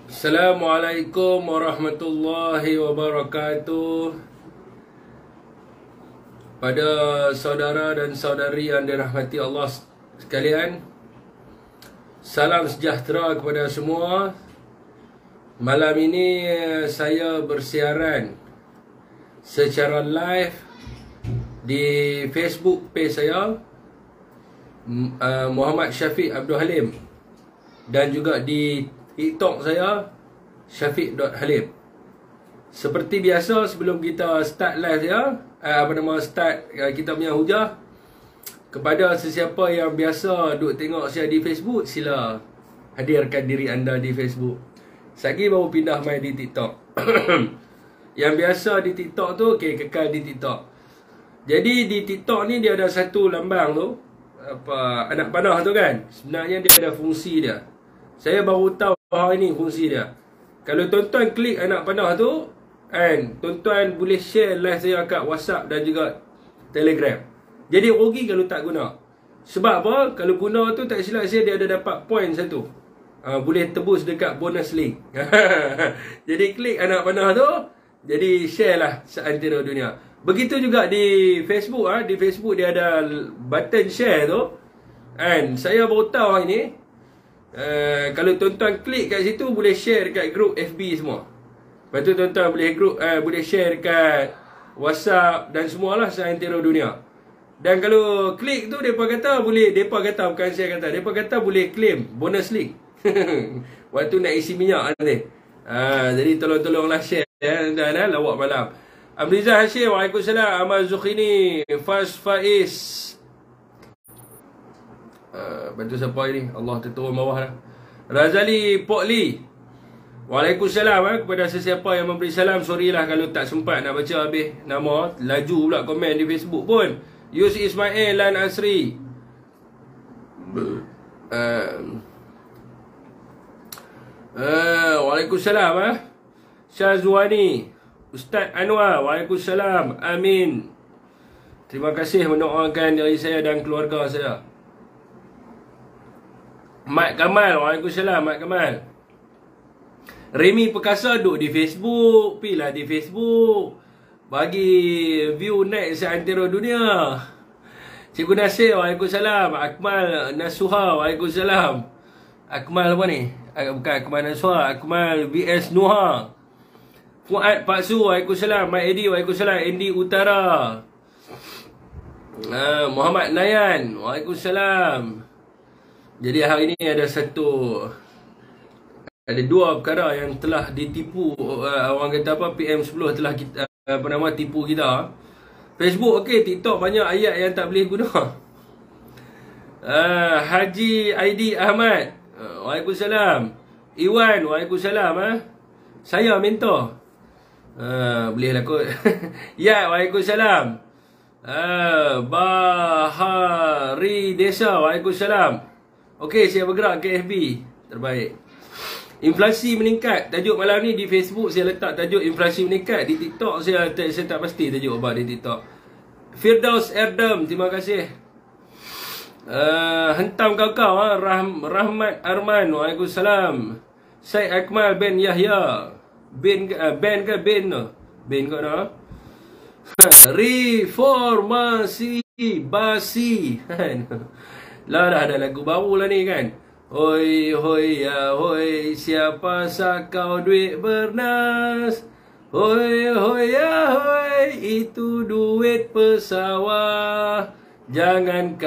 Assalamualaikum warahmatullahi wabarakatuh. Pada saudara dan saudari yang dirahmati Allah sekalian, salam sejahtera kepada semua. Malam ini saya bersiaran secara live di Facebook page saya, Muhammad Syafiq Abdul Halim, dan juga di TikTok saya, Syafiq.Halim. Seperti biasa, sebelum kita start live ya, start kita punya hujah, kepada sesiapa yang biasa duk tengok saya di Facebook, sila hadirkan diri anda di Facebook. Sekali baru pindah main di TikTok. Yang biasa di TikTok tu, okey, kekal di TikTok. Jadi di TikTok ni dia ada satu lambang tu, anak panah tu kan. Sebenarnya dia ada fungsi dia. Saya baru tahu hari ni fungsi dia. Kalau tuan-tuan klik anak panah tu, kan, tuan-tuan boleh share live saya kat WhatsApp dan juga Telegram. Jadi rugi kalau tak guna. Sebab apa? Kalau guna tu tak silap saya, dia ada dapat point satu. Boleh tebus dekat bonus link. Jadi klik anak panah tu, jadi share lah seantero dunia. Begitu juga di Facebook. Di Facebook dia ada button share tu, kan. Saya baru tahu hari ni. Kalau tuan-tuan klik kat situ, boleh share dekat grup FB semua. Lepas tu tuan-tuan boleh share dekat WhatsApp dan semualah seantero dunia. Dan kalau klik tu, mereka kata boleh, bukan saya kata, mereka kata boleh claim bonus link. Waktu nak isi minyak nanti. Jadi tolong-tolonglah share dan lawak malam. Amrizah Hashim, Waalaikumsalam. Amal Zukhini, Faz Faiz. Bantu siapa ini? Allah terturun bawah lah. Razali Pokli, Waalaikumsalam. Kepada sesiapa yang memberi salam, sorry lah kalau tak sempat nak baca habis nama. Laju pula komen di Facebook pun. Yus Ismail Lan Asri, Waalaikumsalam. Syazwani, Ustaz Anwar, Waalaikumsalam. Amin. Terima kasih mendoakan diri saya dan keluarga saya. Mat Kamal, Waalaikumsalam. Mat Kamal. Remy Perkasa duduk di Facebook. Pilah di Facebook, bagi view naik seantero dunia. Cikgu Nasir, Waalaikumsalam. Akmal Nasuha, Waalaikumsalam. Akmal apa ni? Bukan Akmal Nasuha, Akmal VS Nuha. Fuad Paksu, Waalaikumsalam. Mat Edi, Waalaikumsalam. Andy Utara. Muhammad Nayan, Waalaikumsalam. Jadi hari ni ada dua perkara yang telah ditipu. Orang kata apa, PM10 telah kita, tipu kita. Facebook okey, TikTok banyak ayat yang tak boleh guna. Haji Aidi Ahmad, Waalaikumsalam. Iwan, Waalaikumsalam. Saya mentor. Boleh lah kot. Ya, Waalaikumsalam. Bahari Desa, Waalaikumsalam. Okey, saya bergerak ke FB. Terbaik. Inflasi meningkat. Tajuk malam ni di Facebook saya letak tajuk inflasi meningkat. Di TikTok saya tak pasti tajuk apa di TikTok. Firdaus Erdem, terima kasih. Hentam kau Rahmat Arman, Waalaikumsalam. Syed Akmal bin Yahya. Ben ke Ben kau nak? Reformasi basi. Lah dah ada lagu baru lah ni kan. Hoi hoi ya hoi, siapa sakau duit bernas. Hoi hoi ya hoi, itu duit pesawah. Jangan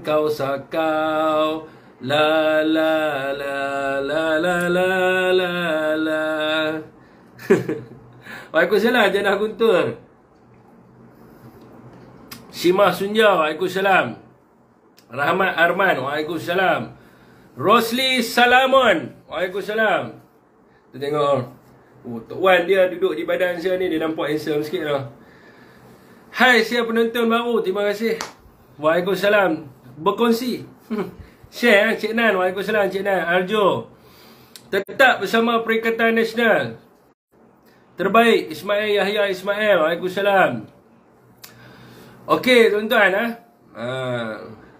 kau sakau. La la la la la la la la. Waalaikumsalam Janah Guntur. Shimah Sunja, Waalaikumsalam. Rahmat Arman, Waalaikumsalam. Rosli Salamon, Waalaikumsalam. Tu tengok, Tok Wan dia duduk di badan saya ni, dia nampak handsome sikit lah. Hai siapa penonton baru, terima kasih. Waalaikumsalam. Berkongsi. Share Cik Nan, Waalaikumsalam Cik Nan. Arjo, tetap bersama Perikatan Nasional. Terbaik Ismail Yahya Ismail, Waalaikumsalam. Okey tuan-tuan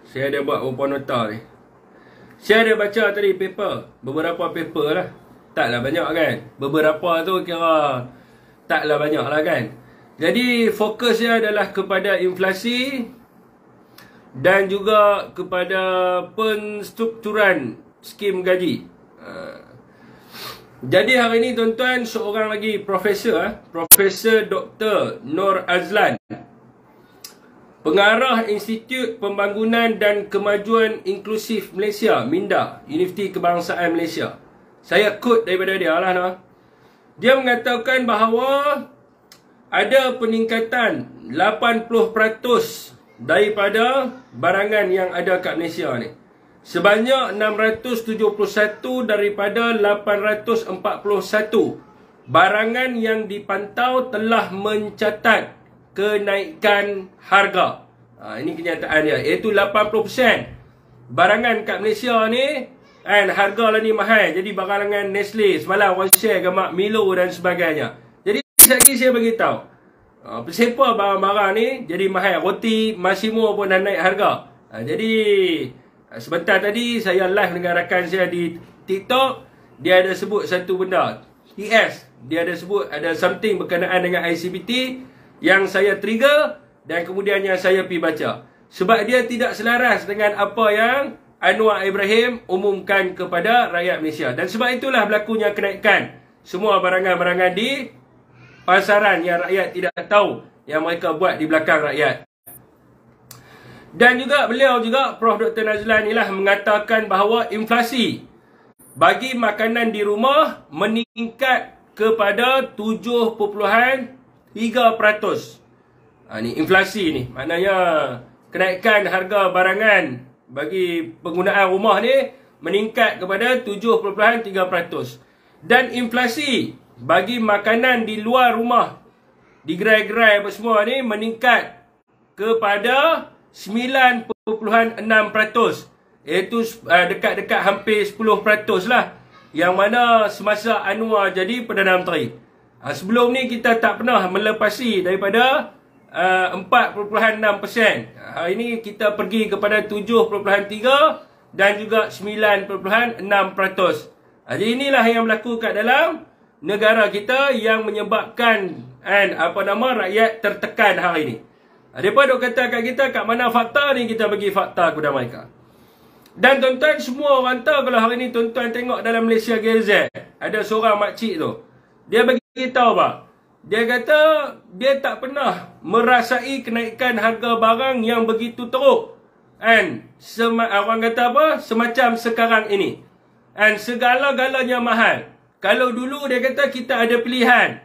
saya ada buat beberapa nota ni. Saya ada baca tadi paper, beberapa paper lah. Taklah banyak kan. Beberapa tu kira taklah banyak lah kan. Jadi fokusnya adalah kepada inflasi dan juga kepada penstrukturan skim gaji. Jadi hari ni tuan-tuan, seorang lagi profesor, Profesor Dr. Nur Azlan, Pengarah Institut Pembangunan dan Kemajuan Inklusif Malaysia, MINDA, Universiti Kebangsaan Malaysia. Saya quote daripada dia lah. No? Dia mengatakan bahawa ada peningkatan 80% daripada barangan yang ada kat Malaysia ni. Sebanyak 671 daripada 841 barangan yang dipantau telah mencatat kenaikan harga. Ini kenyataan dia, iaitu 80% barangan kat Malaysia ni kan harga lah ni mahal. Jadi barangan Nestle, semalam orang share gambar Milo dan sebagainya. Jadi sekali saya beritahu, siapa barang-barang ni jadi mahal. Roti Massimo pun dah naik harga. Jadi sebentar tadi saya live dengan rakan saya di TikTok. Dia ada sebut satu benda, TS. Dia ada sebut ada something berkenaan dengan ICPT yang saya trigger dan kemudiannya saya pergi baca. Sebab dia tidak selaras dengan apa yang Anwar Ibrahim umumkan kepada rakyat Malaysia. Dan sebab itulah berlakunya kenaikan semua barangan-barangan di pasaran yang rakyat tidak tahu, yang mereka buat di belakang rakyat. Dan juga beliau juga, Prof. Dr. Nazlan inilah mengatakan bahawa inflasi bagi makanan di rumah meningkat kepada 7.3%. Ni inflasi ni, maknanya kenaikan harga barangan bagi penggunaan rumah ni meningkat kepada 7.3%. Dan inflasi bagi makanan di luar rumah, di gerai-gerai apa semua ni meningkat kepada 9.6%, iaitu dekat-dekat hampir 10% lah, yang mana semasa Anwar jadi Perdana Menteri. Sebelum ni kita tak pernah melepasi daripada 4.6%. Hari ini kita pergi kepada 7.3 dan juga 9.6%. Jadi inilah yang berlaku kat dalam negara kita yang menyebabkan rakyat tertekan hari ini. Mereka duk kata kat kita kat mana fakta ni, kita bagi fakta kepada mereka. Dan tuan-tuan semua orang tahu, kalau hari ni tuan-tuan tengok dalam Malaysia Gazette, ada seorang makcik tu, dia bagi tahu apa? Dia kata dia tak pernah merasai kenaikan harga barang yang begitu teruk. Orang kata apa? Semacam sekarang ini. Segala-galanya mahal. Kalau dulu dia kata kita ada pilihan.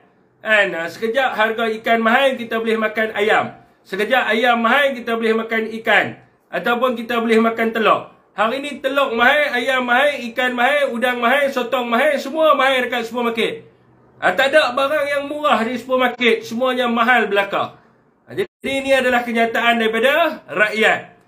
Sekejap harga ikan mahal, kita boleh makan ayam. Sekejap ayam mahal, kita boleh makan ikan. Ataupun kita boleh makan telur. Hari ni telur mahal, ayam mahal, ikan mahal, udang mahal, sotong mahal. Semua mahal dekat supermarket. Tak ada barang yang murah di supermarket. Semuanya mahal belaka. Jadi ini adalah kenyataan daripada rakyat.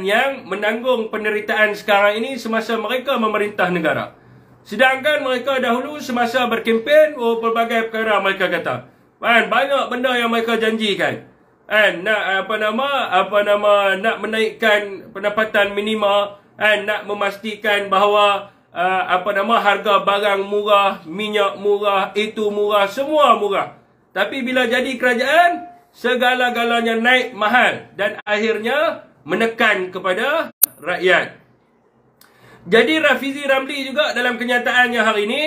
Yang menanggung penderitaan sekarang ini semasa mereka memerintah negara. Sedangkan mereka dahulu semasa berkempen, pelbagai perkara mereka kata. Banyak benda yang mereka janjikan. Nak nak menaikkan pendapatan minima, nak memastikan bahawa harga barang murah, minyak murah, itu murah, semua murah. Tapi bila jadi kerajaan, segala-galanya naik mahal dan akhirnya menekan kepada rakyat. Jadi Rafizi Ramli juga dalam kenyataannya hari ini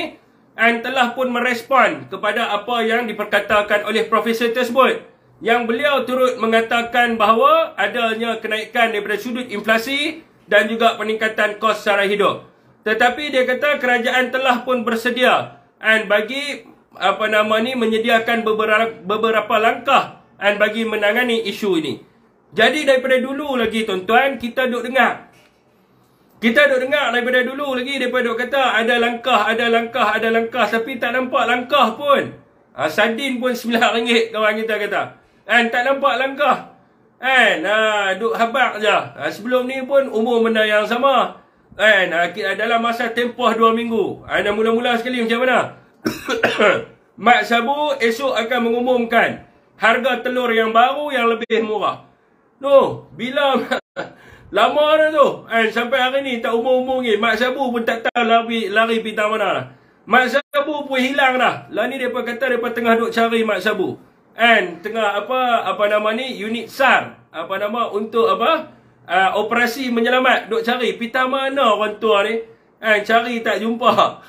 telah pun merespon kepada apa yang diperkatakan oleh profesor tersebut, yang beliau turut mengatakan bahawa adanya kenaikan daripada sudut inflasi dan juga peningkatan kos sara hidup. Tetapi dia kata kerajaan telah pun bersedia bagi menyediakan beberapa langkah bagi menangani isu ini. Jadi daripada dulu lagi tuan-tuan, kita duk dengar. Daripada dulu lagi, daripada duk kata ada langkah, tapi tak nampak langkah pun. Sardin pun RM9 kawan kita kata. Tak nampak langkah. Duk habak je. Sebelum ni pun umur benda yang sama. Dalam masa tempoh 2 minggu. Mula-mula sekali macam mana? Mak Sabu esok akan mengumumkan harga telur yang baru yang lebih murah. No, bila lama dah tu. Sampai hari ni tak umur-umur ni. Mak Sabu pun tak tahu lari pergi mana lah. Mak Sabu pun hilang dah. Lah ni mereka kata mereka tengah duk cari Mak Sabu. Tengah apa nama ni, unit SAR. Apa nama untuk operasi menyelamat. Duk cari. Pita mana orang tua ni? Cari tak jumpa.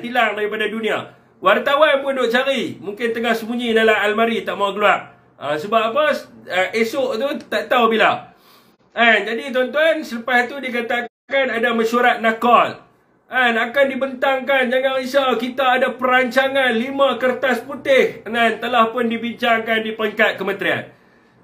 Hilang daripada dunia. Wartawan pun duk cari. Mungkin tengah sembunyi dalam almari tak mau keluar. Sebab apa? Esok tu tak tahu bila. Jadi tuan-tuan, selepas tu dikatakan ada mesyuarat nakal. Akan dibentangkan, jangan risau, kita ada perancangan 5 kertas putih. Telah pun dibincangkan di peringkat kementerian.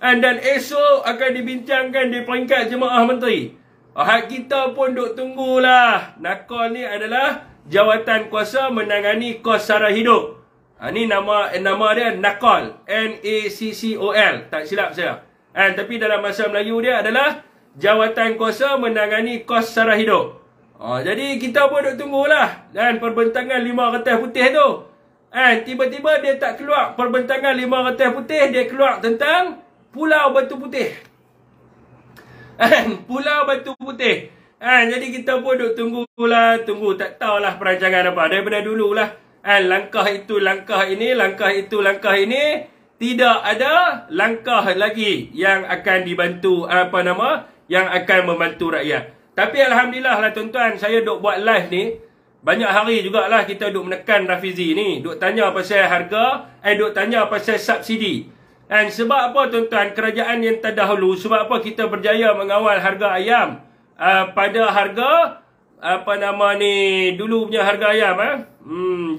Dan esok akan dibincangkan di peringkat jemaah menteri. Hak kita pun duk tunggulah. Nakal ni adalah jawatan kuasa menangani kos sara hidup. Ni nama dia nakal. NACCOL. Tak silap saya. Tapi dalam bahasa Melayu dia adalah jawatan kuasa menangani kos sara hidup. Jadi kita pun duk tunggulah. Dan perbentangan 5 kertas putih tu. Tiba-tiba dia tak keluar perbentangan 5 kertas putih. Dia keluar tentang Pulau Batu Putih. Pulau Batu Putih. Jadi kita pun duk tunggulah. Tak tahulah perancangan apa. Daripada dululah. Langkah itu, langkah ini, langkah itu, langkah ini. Tidak ada langkah lagi yang akan dibantu, yang akan membantu rakyat. Tapi Alhamdulillah lah tuan-tuan, saya duk buat live ni. Banyak hari jugalah kita duk menekan Rafizi ni. Duk tanya pasal harga, duk tanya pasal subsidi. Sebab apa tuan-tuan, kerajaan yang terdahulu, sebab apa kita berjaya mengawal harga ayam pada harga dulu punya harga ayam.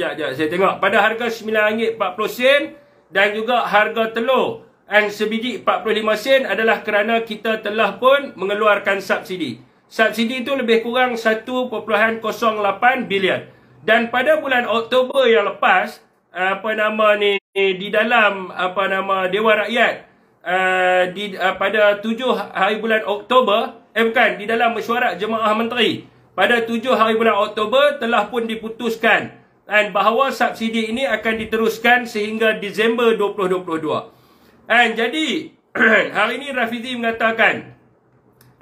Sekejap saya tengok. Pada harga RM9.40 dan juga harga telur sebiji 45 sen adalah kerana kita telah pun mengeluarkan subsidi. Subsidi itu lebih kurang 1.08 bilion. Dan pada bulan Oktober yang lepas, di dalam Dewan Rakyat, pada 7 hari bulan Oktober, di dalam mesyuarat jemaah menteri, pada 7 hari bulan Oktober telah pun diputuskan bahawa subsidi ini akan diteruskan sehingga Disember 2022. Jadi hari ini Rafizi mengatakan,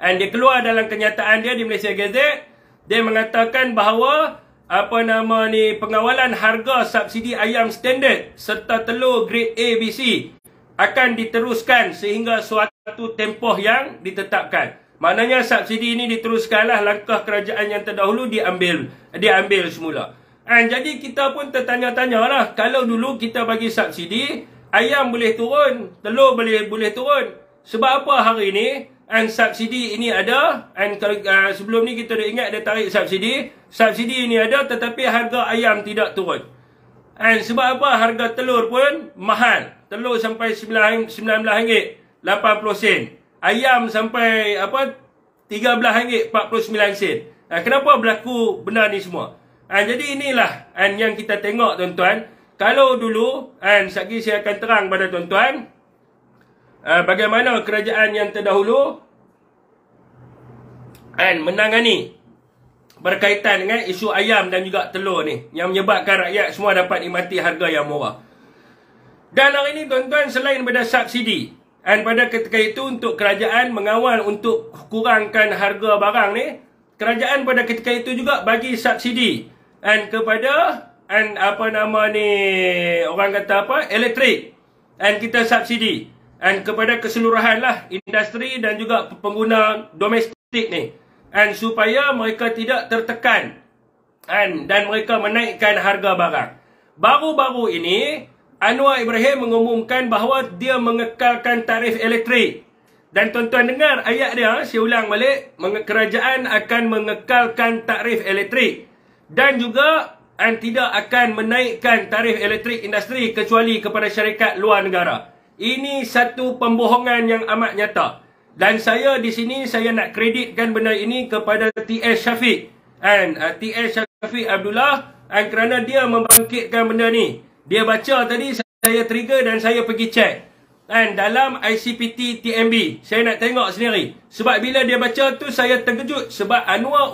dia keluar dalam kenyataan dia di Malaysia Gazette, dia mengatakan bahawa pengawalan harga subsidi ayam standard serta telur grade A, B, C akan diteruskan sehingga suatu tempoh yang ditetapkan. Maknanya subsidi ini diteruskanlah, langkah kerajaan yang terdahulu diambil semula. Jadi kita pun tertanya-tanya lah, kalau dulu kita bagi subsidi, ayam boleh turun, telur boleh turun. Sebab apa hari ini subsidi ini ada? Sebelum ni kita dah ingat dia tarik subsidi. Subsidi ini ada tetapi harga ayam tidak turun. Sebab apa? Harga telur pun mahal. Telur sampai RM19.80. Ayam sampai RM13.49. Kenapa berlaku benda ni semua? Jadi inilah yang kita tengok tuan-tuan. Kalau dulu, sekali saya akan terang pada tuan-tuan, bagaimana kerajaan yang terdahulu menangani berkaitan dengan isu ayam dan juga telur ni, yang menyebabkan rakyat semua dapat nikmati harga yang murah. Dan hari ini tuan-tuan, selain daripada subsidi, pada ketika itu untuk kerajaan mengawal untuk kurangkan harga barang ni, kerajaan pada ketika itu juga bagi subsidi kepada orang kata elektrik, kita subsidi kepada keseluruhan lah industri dan juga pengguna domestik ni, supaya mereka tidak tertekan dan mereka menaikkan harga barang. Baru-baru ini Anwar Ibrahim mengumumkan bahawa dia mengekalkan tarif elektrik. Dan tuan-tuan dengar ayat dia, saya ulang balik, kerajaan akan mengekalkan tarif elektrik dan juga tidak akan menaikkan tarif elektrik industri kecuali kepada syarikat luar negara. Ini satu pembohongan yang amat nyata. Dan saya di sini saya nak kreditkan benda ini kepada T.S. Syafiq. T.S. Syafiq Abdullah kerana dia membangkitkan benda ni. Dia baca tadi, saya trigger dan saya pergi check. Dalam ICPT TMB, saya nak tengok sendiri. Sebab bila dia baca tu saya terkejut. Sebab Anwar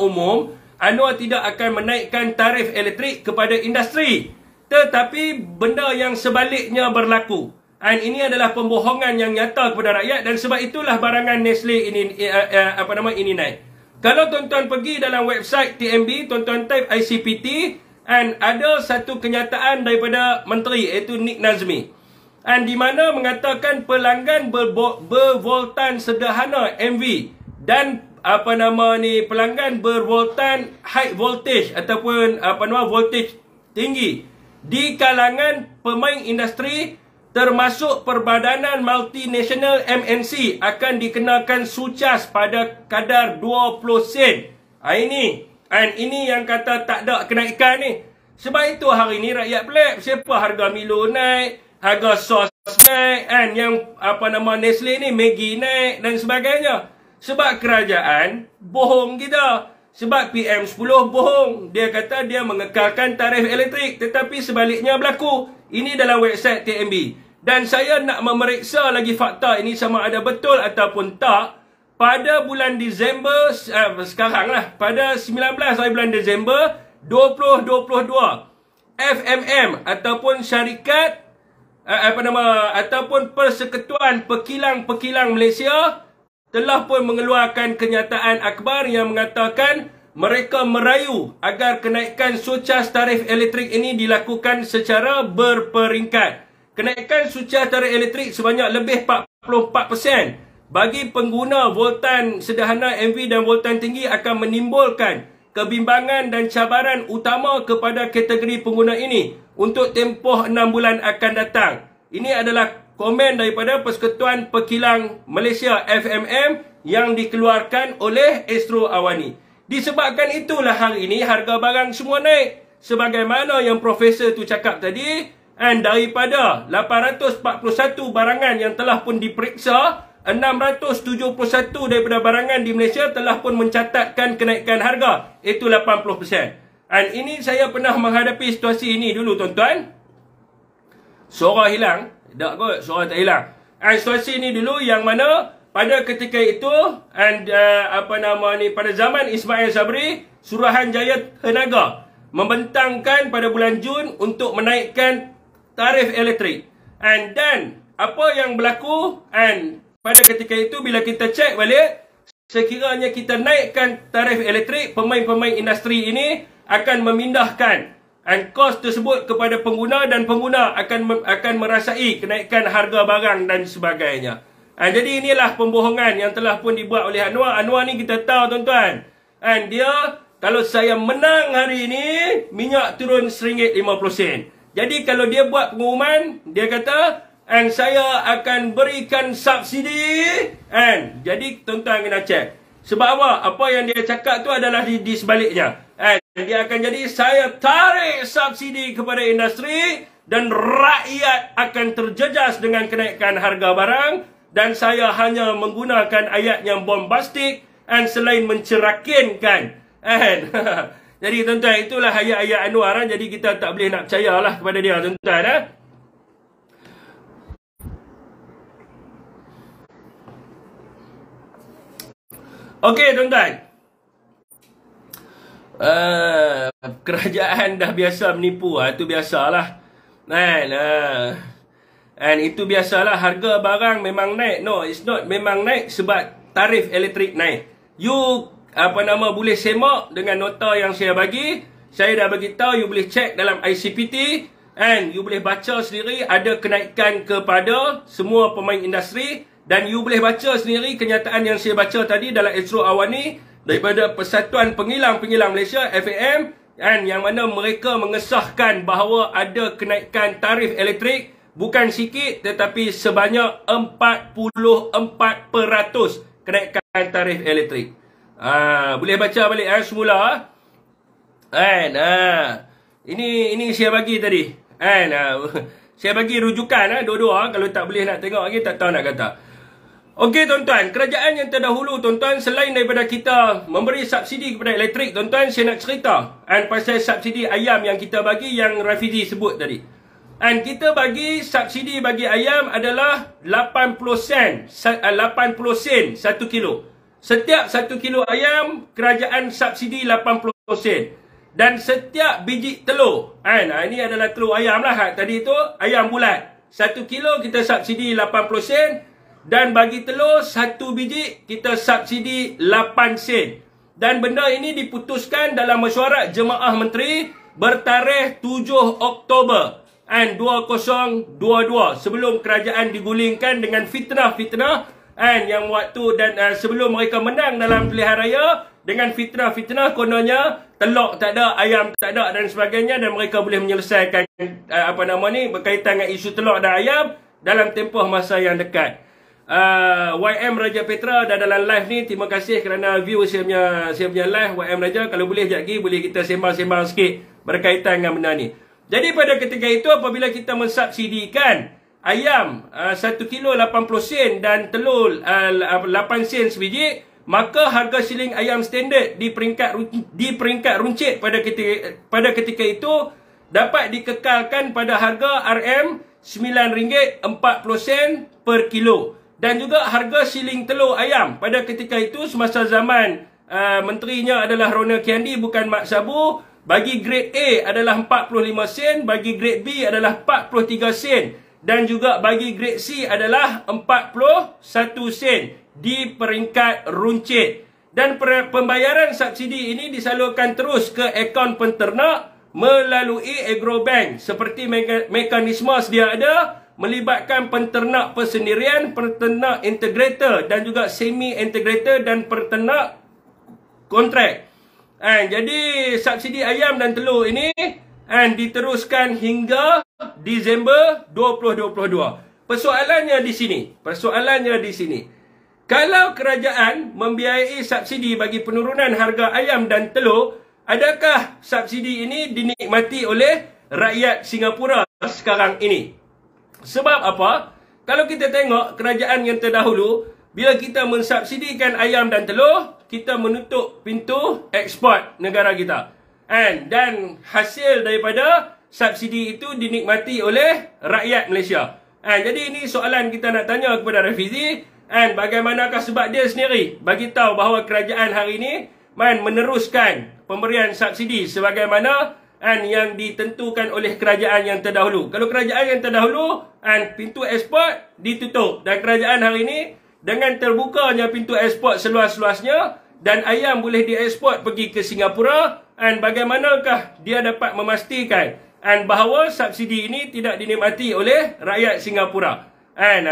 tidak akan menaikkan tarif elektrik kepada industri. Tetapi benda yang sebaliknya berlaku. Dan ini adalah pembohongan yang nyata kepada rakyat, dan sebab itulah barangan Nestle ini ini naik. Kalau tuan-tuan pergi dalam website TMB, tuan-tuan type ICPT, dan ada satu kenyataan daripada menteri, iaitu Nick Nazmi, dan di mana mengatakan pelanggan bervoltan sederhana MV dan pelanggan bervoltan high voltage ataupun voltage tinggi di kalangan pemain industri termasuk Perbadanan Multinasional MNC akan dikenakan sucas pada kadar 20 sen. Ini yang kata tak ada kenaikan ni. Sebab itu hari ni rakyat pelik. Siapa harga Milo naik, harga sos naik, yang Nestle ni Maggi naik dan sebagainya. Sebab kerajaan bohong kita. Sebab PM10 bohong. Dia kata dia mengekalkan tarif elektrik, tetapi sebaliknya berlaku. Ini dalam website TMB. Dan saya nak memeriksa lagi fakta ini sama ada betul ataupun tak. Pada bulan Disember, sekarang lah, pada 19 hari bulan Disember 2022, FMM ataupun syarikat, ataupun Persekutuan Pekilang-Pekilang Malaysia telah pun mengeluarkan kenyataan akhbar yang mengatakan mereka merayu agar kenaikan sucas tarif elektrik ini dilakukan secara berperingkat. Kenaikan sucas tarif elektrik sebanyak lebih 44% bagi pengguna voltan sederhana MV dan voltan tinggi akan menimbulkan kebimbangan dan cabaran utama kepada kategori pengguna ini untuk tempoh 6 bulan akan datang. Ini adalah komen daripada Persekutuan Pekilang Malaysia FMM yang dikeluarkan oleh Astro Awani. Disebabkan itulah hari ini harga barang semua naik. Sebagaimana yang profesor tu cakap tadi, dan daripada 841 barangan yang telah pun diperiksa, 671 daripada barangan di Malaysia telah pun mencatatkan kenaikan harga, iaitu 80%. Dan ini saya pernah menghadapi situasi ini dulu tuan-tuan. Suara hilang. Tak kot, suara tak hilang. Dan situasi ini dulu yang mana pada ketika itu, pada zaman Ismail Sabri, Suruhanjaya Tenaga membentangkan pada bulan Jun untuk menaikkan tarif elektrik. Dan apa yang berlaku, pada ketika itu bila kita cek balik, sekiranya kita naikkan tarif elektrik, pemain-pemain industri ini akan memindahkan kos tersebut kepada pengguna, dan pengguna akan merasai kenaikan harga barang dan sebagainya. Jadi inilah pembohongan yang telah pun dibuat oleh Anwar. Anwar ni kita tahu tuan-tuan, dia kalau saya menang hari ini, minyak turun RM1.50. Jadi kalau dia buat pengumuman, dia kata saya akan berikan subsidi. Jadi tuan-tuan kena cek. Sebab apa? Apa yang dia cakap tu adalah di sebaliknya. Dia akan jadi, saya tarik subsidi kepada industri dan rakyat akan terjejas dengan kenaikan harga barang, dan saya hanya menggunakan ayat yang bombastik selain mencerakinkan. Jadi tuan-tuan, itulah ayat-ayat Anwar. Jadi kita tak boleh nak percayalah kepada dia tuan-tuan. Okey tuan-tuan. Kerajaan dah biasa menipu. Itu biasalah. Itu biasalah. Harga barang memang naik. No, it's not memang naik sebab tarif elektrik naik. You boleh semak dengan nota yang saya bagi. Saya dah bagi tahu, you boleh cek dalam ICPT, you boleh baca sendiri ada kenaikan kepada semua pemain industri, dan you boleh baca sendiri kenyataan yang saya baca tadi dalam Astro Awani daripada Persatuan Pengilang-Pengilang Malaysia FAM, yang mana mereka mengesahkan bahawa ada kenaikan tarif elektrik bukan sikit tetapi sebanyak 44% kenaikan tarif elektrik. Boleh baca balik semula. Ini saya bagi tadi. Saya bagi rujukan dua-dua. Kalau tak boleh nak tengok lagi, tak tahu nak kata. Okey tuan-tuan, kerajaan yang terdahulu tuan-tuan, selain daripada kita memberi subsidi kepada elektrik, tuan-tuan, saya nak cerita pasal subsidi ayam yang kita bagi, yang Rafizi sebut tadi. Kita bagi subsidi bagi ayam adalah 80 sen 1 kilo. Setiap 1 kilo ayam, kerajaan subsidi 80 sen. Dan setiap biji telur, ini adalah telur ayam lah. Tadi itu ayam bulat. 1 kilo kita subsidi 80 sen. Dan bagi telur 1 biji kita subsidi 8 sen. Dan benda ini diputuskan dalam mesyuarat Jemaah Menteri bertarikh 7 Oktober 2022 sebelum kerajaan digulingkan dengan fitnah-fitnah yang waktu dan sebelum mereka menang dalam pilihan raya dengan fitnah-fitnah kononnya telur tak ada, ayam tak ada dan sebagainya, dan mereka boleh menyelesaikan berkaitan dengan isu telur dan ayam dalam tempoh masa yang dekat. YM Raja Petra dah dalam live ni. Terima kasih kerana view saya punya live YM Raja. Kalau boleh sekejap lagi boleh kita sembang-sembang sikit berkaitan dengan benda ni. Jadi pada ketika itu apabila kita mensubsidikan ayam 1 kilo 80 sen dan telur 8 sen sebiji, maka harga siling ayam standard di peringkat runcit pada ketika itu dapat dikekalkan pada harga RM RM9.40 per kilo. Dan juga harga siling telur ayam pada ketika itu semasa zaman menterinya adalah Rona Kiandi bukan Mat Sabu, bagi grade A adalah 45 sen, bagi grade B adalah 43 sen dan juga bagi grade C adalah 41 sen di peringkat runcit. Dan pembayaran subsidi ini disalurkan terus ke akaun penternak melalui Agrobank seperti mekanisme sedia ada, melibatkan penternak persendirian, peternak integrator dan juga semi-integrator dan peternak kontrak. Jadi subsidi ayam dan telur ini diteruskan hingga Disember 2022. Persoalannya di sini. Kalau kerajaan membiayai subsidi bagi penurunan harga ayam dan telur, adakah subsidi ini dinikmati oleh rakyat Singapura sekarang ini? Sebab apa? Kalau kita tengok kerajaan yang terdahulu, bila kita mensubsidikan ayam dan telur, kita menutup pintu ekspor negara kita. Dan hasil daripada subsidi itu dinikmati oleh rakyat Malaysia. Jadi ini soalan kita nak tanya kepada Rafizi. Bagaimanakah sebab dia sendiri bagi tahu bahawa kerajaan hari ini meneruskan pemberian subsidi sebagaimana yang ditentukan oleh kerajaan yang terdahulu. Kalau kerajaan yang terdahulu pintu ekspor ditutup, dan kerajaan hari ini dengan terbukanya pintu ekspor seluas-luasnya dan ayam boleh diekspor pergi ke Singapura, bagaimanakah dia dapat memastikan bahawa subsidi ini tidak dinikmati oleh rakyat Singapura?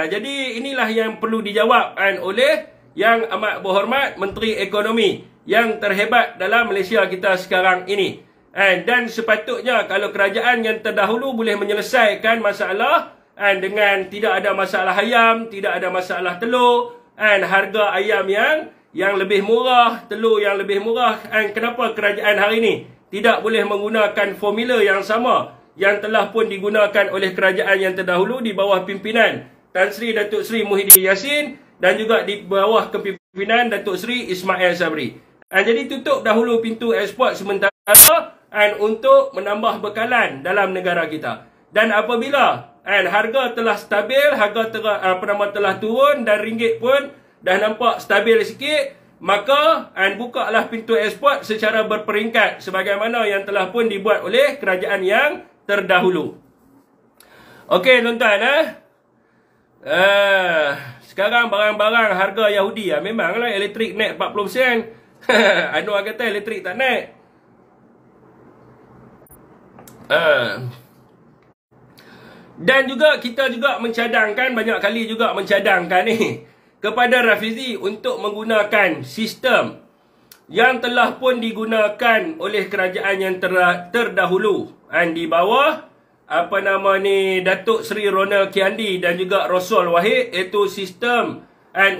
Jadi inilah yang perlu dijawab oleh Yang Amat Berhormat Menteri Ekonomi yang terhebat dalam Malaysia kita sekarang ini. Dan sepatutnya kalau kerajaan yang terdahulu boleh menyelesaikan masalah dengan tidak ada masalah ayam, tidak ada masalah telur, harga ayam yang lebih murah, telur yang lebih murah, kenapa kerajaan hari ini tidak boleh menggunakan formula yang sama yang telah pun digunakan oleh kerajaan yang terdahulu di bawah pimpinan Tan Sri Datuk Sri Muhyiddin Yassin dan juga di bawah kepimpinan Datuk Sri Ismail Sabri. Jadi tutup dahulu pintu ekspor sementara untuk menambah bekalan dalam negara kita. Dan apabila harga telah stabil, harga telah turun dan ringgit pun dah nampak stabil sikit, maka bukalah pintu ekspor secara berperingkat sebagaimana yang telah pun dibuat oleh kerajaan yang terdahulu. Okey tuan-tuan, sekarang barang-barang harga Yahudi memanglah elektrik naik 40%. Anwar kata elektrik tak naik. Dan juga kita juga mencadangkan, banyak kali juga mencadangkan ni kepada Rafizi untuk menggunakan sistem yang telah pun digunakan oleh kerajaan yang terdahulu di bawah Datuk Seri Rona Kiandi dan juga Rasul Wahid, iaitu sistem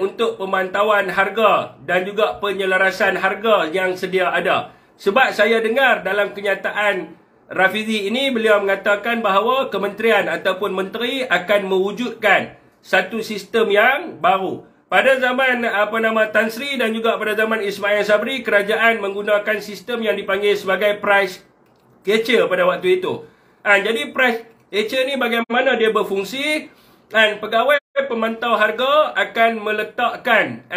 untuk pemantauan harga dan juga penyelarasan harga yang sedia ada. Sebab saya dengar dalam kenyataan Rafizi ini, beliau mengatakan bahawa kementerian ataupun menteri akan mewujudkan satu sistem yang baru. Pada zaman Tan Sri dan juga pada zaman Ismail Sabri, kerajaan menggunakan sistem yang dipanggil sebagai price catcher pada waktu itu. Jadi price catcher ni bagaimana dia berfungsi? Pegawai pemantau harga akan meletakkan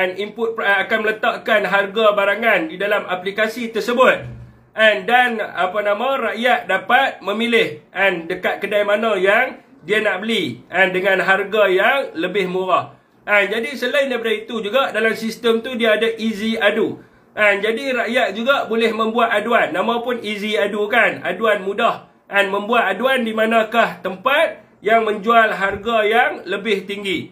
meletakkan harga barangan di dalam aplikasi tersebut. Dan rakyat dapat memilih dekat kedai mana yang dia nak beli dengan harga yang lebih murah. Jadi selain daripada itu juga, dalam sistem tu dia ada easy adu. Jadi rakyat juga boleh membuat aduan. Nama pun easy adu kan, aduan mudah. Membuat aduan di manakah tempat yang menjual harga yang lebih tinggi.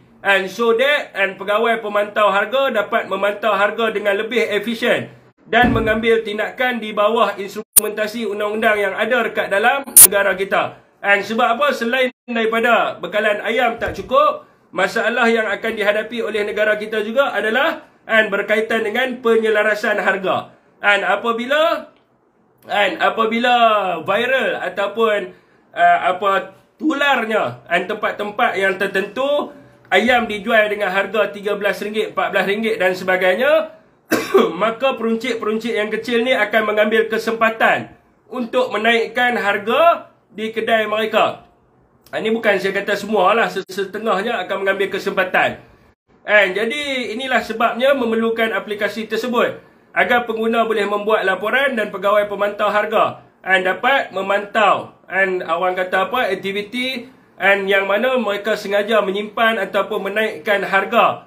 So that pegawai pemantau harga dapat memantau harga dengan lebih efisien dan mengambil tindakan di bawah instrumentasi undang-undang yang ada dekat dalam negara kita. Sebab apa? Selain daripada bekalan ayam tak cukup, masalah yang akan dihadapi oleh negara kita juga adalah berkaitan dengan penyelarasan harga. Apabila viral ataupun tularnya tempat-tempat yang tertentu ayam dijual dengan harga RM13, RM14 dan sebagainya, maka peruncit-peruncit yang kecil ni akan mengambil kesempatan untuk menaikkan harga di kedai mereka. Ini bukan saya kata semualah, setengahnya akan mengambil kesempatan. Jadi inilah sebabnya memerlukan aplikasi tersebut, agar pengguna boleh membuat laporan dan pegawai pemantau harga dapat memantau orang kata aktiviti yang mana mereka sengaja menyimpan ataupun menaikkan harga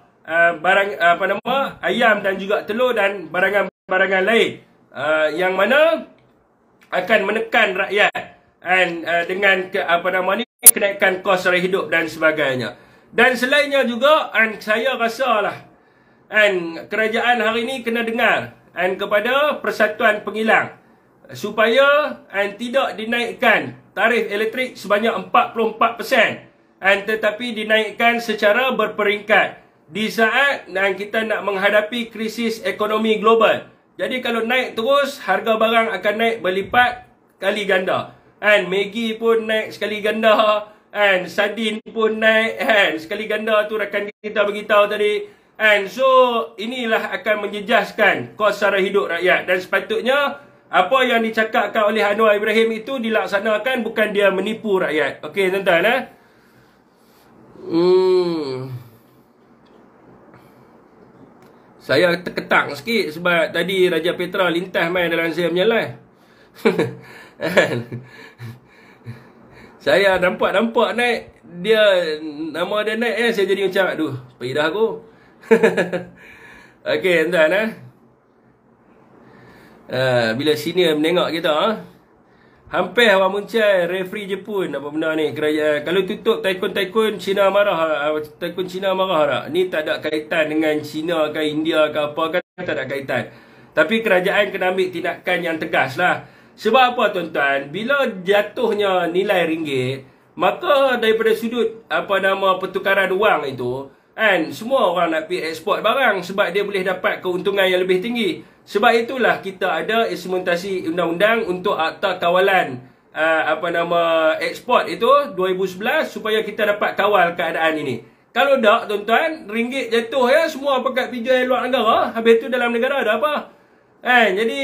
barang ayam dan juga telur dan barangan-barangan lain yang mana akan menekan rakyat dengan kenaikan kos sara hidup dan sebagainya. Dan selainnya juga saya rasalah kerajaan hari ini kena dengar kepada Persatuan Pengilang supaya tidak dinaikkan tarif elektrik sebanyak 44%, tetapi dinaikkan secara berperingkat di saat kita nak menghadapi krisis ekonomi global. Jadi kalau naik terus, harga barang akan naik berlipat kali ganda. Maggi pun naik sekali ganda, sardin pun naik sekali ganda tu rakan kita beritahu tadi. So inilah akan menjejaskan kos sara hidup rakyat, dan sepatutnya apa yang dicakapkan oleh Anwar Ibrahim itu dilaksanakan, bukan dia menipu rakyat. Okey tuan-tuan. Saya terketak sikit sebab tadi Raja Petra lintas main dalam saya punya live. Saya nampak naik, nama dia naik, saya jadi macam aduh, pergi dah aku. Okey tuan-tuan. Bila senior menengok kita, hampir orang muncul referee Jepun apa benda ni. Kalau tutup Taikun Cina marah, Taikun Cina marah tak? Ni tak ada kaitan dengan Cina ke India ke apa kan, tak ada kaitan. Tapi kerajaan kena ambil tindakan yang tegas lah. Sebab apa tuan-tuan? Bila jatuhnya nilai ringgit, maka daripada sudut pertukaran wang itu, semua orang nak pergi ekspor barang sebab dia boleh dapat keuntungan yang lebih tinggi. Sebab itulah kita ada instrumentasi undang-undang untuk Akta Kawalan ekspor itu 2011 supaya kita dapat kawal keadaan ini. Kalau tak tuan-tuan, ringgit jatuh ya, semua pakat pinjam luar negara, habis tu dalam negara ada apa? Jadi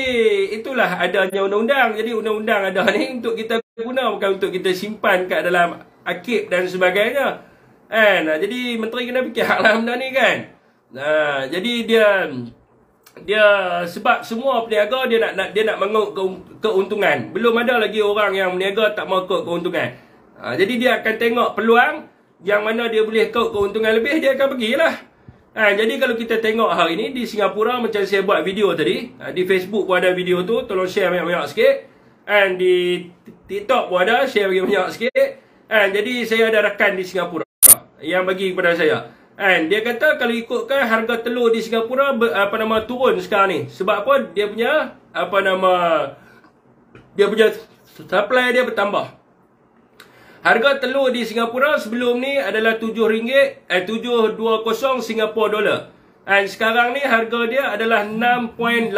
itulah adanya undang-undang. Jadi undang-undang ada ni untuk kita guna, bukan untuk kita simpan kat dalam akib dan sebagainya. Jadi menteri kena fikir lah benda ni kan. Jadi dia sebab semua peniaga dia nak mengut keuntungan. Belum ada lagi orang yang meniaga tak mau ikut keuntungan. Jadi dia akan tengok peluang yang mana dia boleh ikut keuntungan lebih, dia akan pergilah. Jadi kalau kita tengok hari ni di Singapura, macam saya buat video tadi, di Facebook pun ada video tu, tolong share banyak-banyak sikit. Di TikTok pun ada, share banyak-banyak sikit. Jadi saya ada rakan di Singapura yang bagi kepada saya. Dia kata kalau ikutkan harga telur di Singapura turun sekarang ni. Sebab apa? Dia punya dia punya supply dia bertambah. Harga telur di Singapura sebelum ni adalah RM7, 720 Singapore dollar. Sekarang ni harga dia adalah 6.85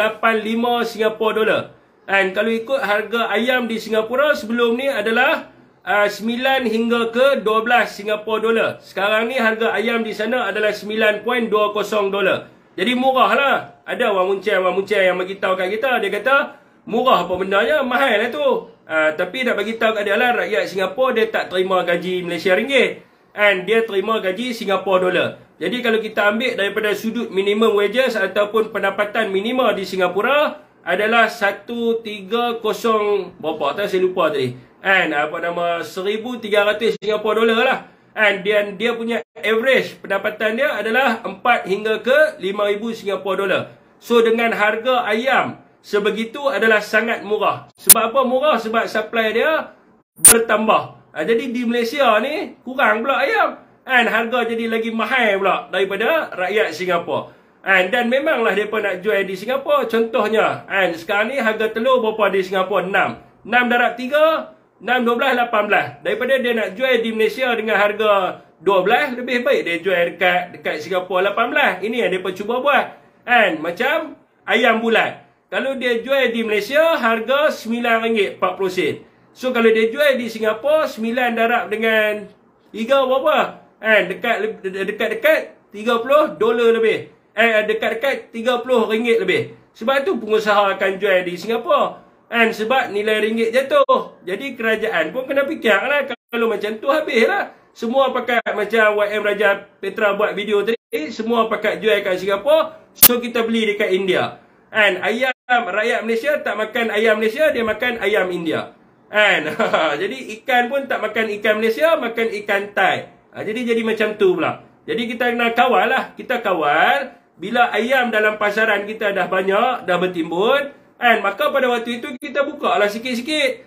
Singapore dollar. Kalau ikut harga ayam di Singapura sebelum ni adalah 9 hingga ke 12 Singapore dollar. Sekarang ni harga ayam di sana adalah 9.20 dolar. Jadi murah lah. Ada orang muncul yang bagi tahu kat kita, dia kata murah apa bendanya, mahal lah tu. Tapi nak bagi tahu kat dia lah, rakyat Singapura dia tak terima gaji Malaysia ringgit, dia terima gaji Singapore dollar. Jadi kalau kita ambil daripada sudut minimum wages ataupun pendapatan minima di Singapura adalah 130 berapa tak saya lupa tadi. And apa nama 1,300 Singapura dolar lah. And dia punya average pendapatan dia adalah 4 hingga ke 5,000 Singapura dolar. So dengan harga ayam sebegitu adalah sangat murah. Sebab apa murah? Sebab supply dia bertambah. Jadi di Malaysia ni kurang pula ayam. And harga jadi lagi mahal pula daripada rakyat Singapura. Dan memanglah mereka nak jual di Singapura. Contohnya, sekarang ni harga telur berapa di Singapura? 6. 6 darab 3. 6, 12, 18. Daripada dia nak jual di Malaysia dengan harga 12, lebih baik dia jual dekat Singapura 18. Ini yang dia cuba buat. Macam ayam bulat. Kalau dia jual di Malaysia, harga RM9.40. So kalau dia jual di Singapura, 9 darab dengan 3 berapa? Dekat-dekat $30 lebih. Dekat-dekat RM30 lebih. Sebab tu pengusaha akan jual di Singapura. Sebab nilai ringgit jatuh. Jadi kerajaan pun kena fikir lah. Kalau macam tu habis lah. Semua pakat macam YM Raja Petra buat video tadi. Semua pakat jual kat Singapura. So kita beli dekat India. Ayam rakyat Malaysia tak makan ayam Malaysia. Dia makan ayam India. Jadi ikan pun tak makan ikan Malaysia. Makan ikan Thai. Jadi macam tu pula. Jadi kita kena kawal lah. Kita kawal. Bila ayam dalam pasaran kita dah banyak. Dah bertimbun. Maka pada waktu itu kita buka lah sikit-sikit.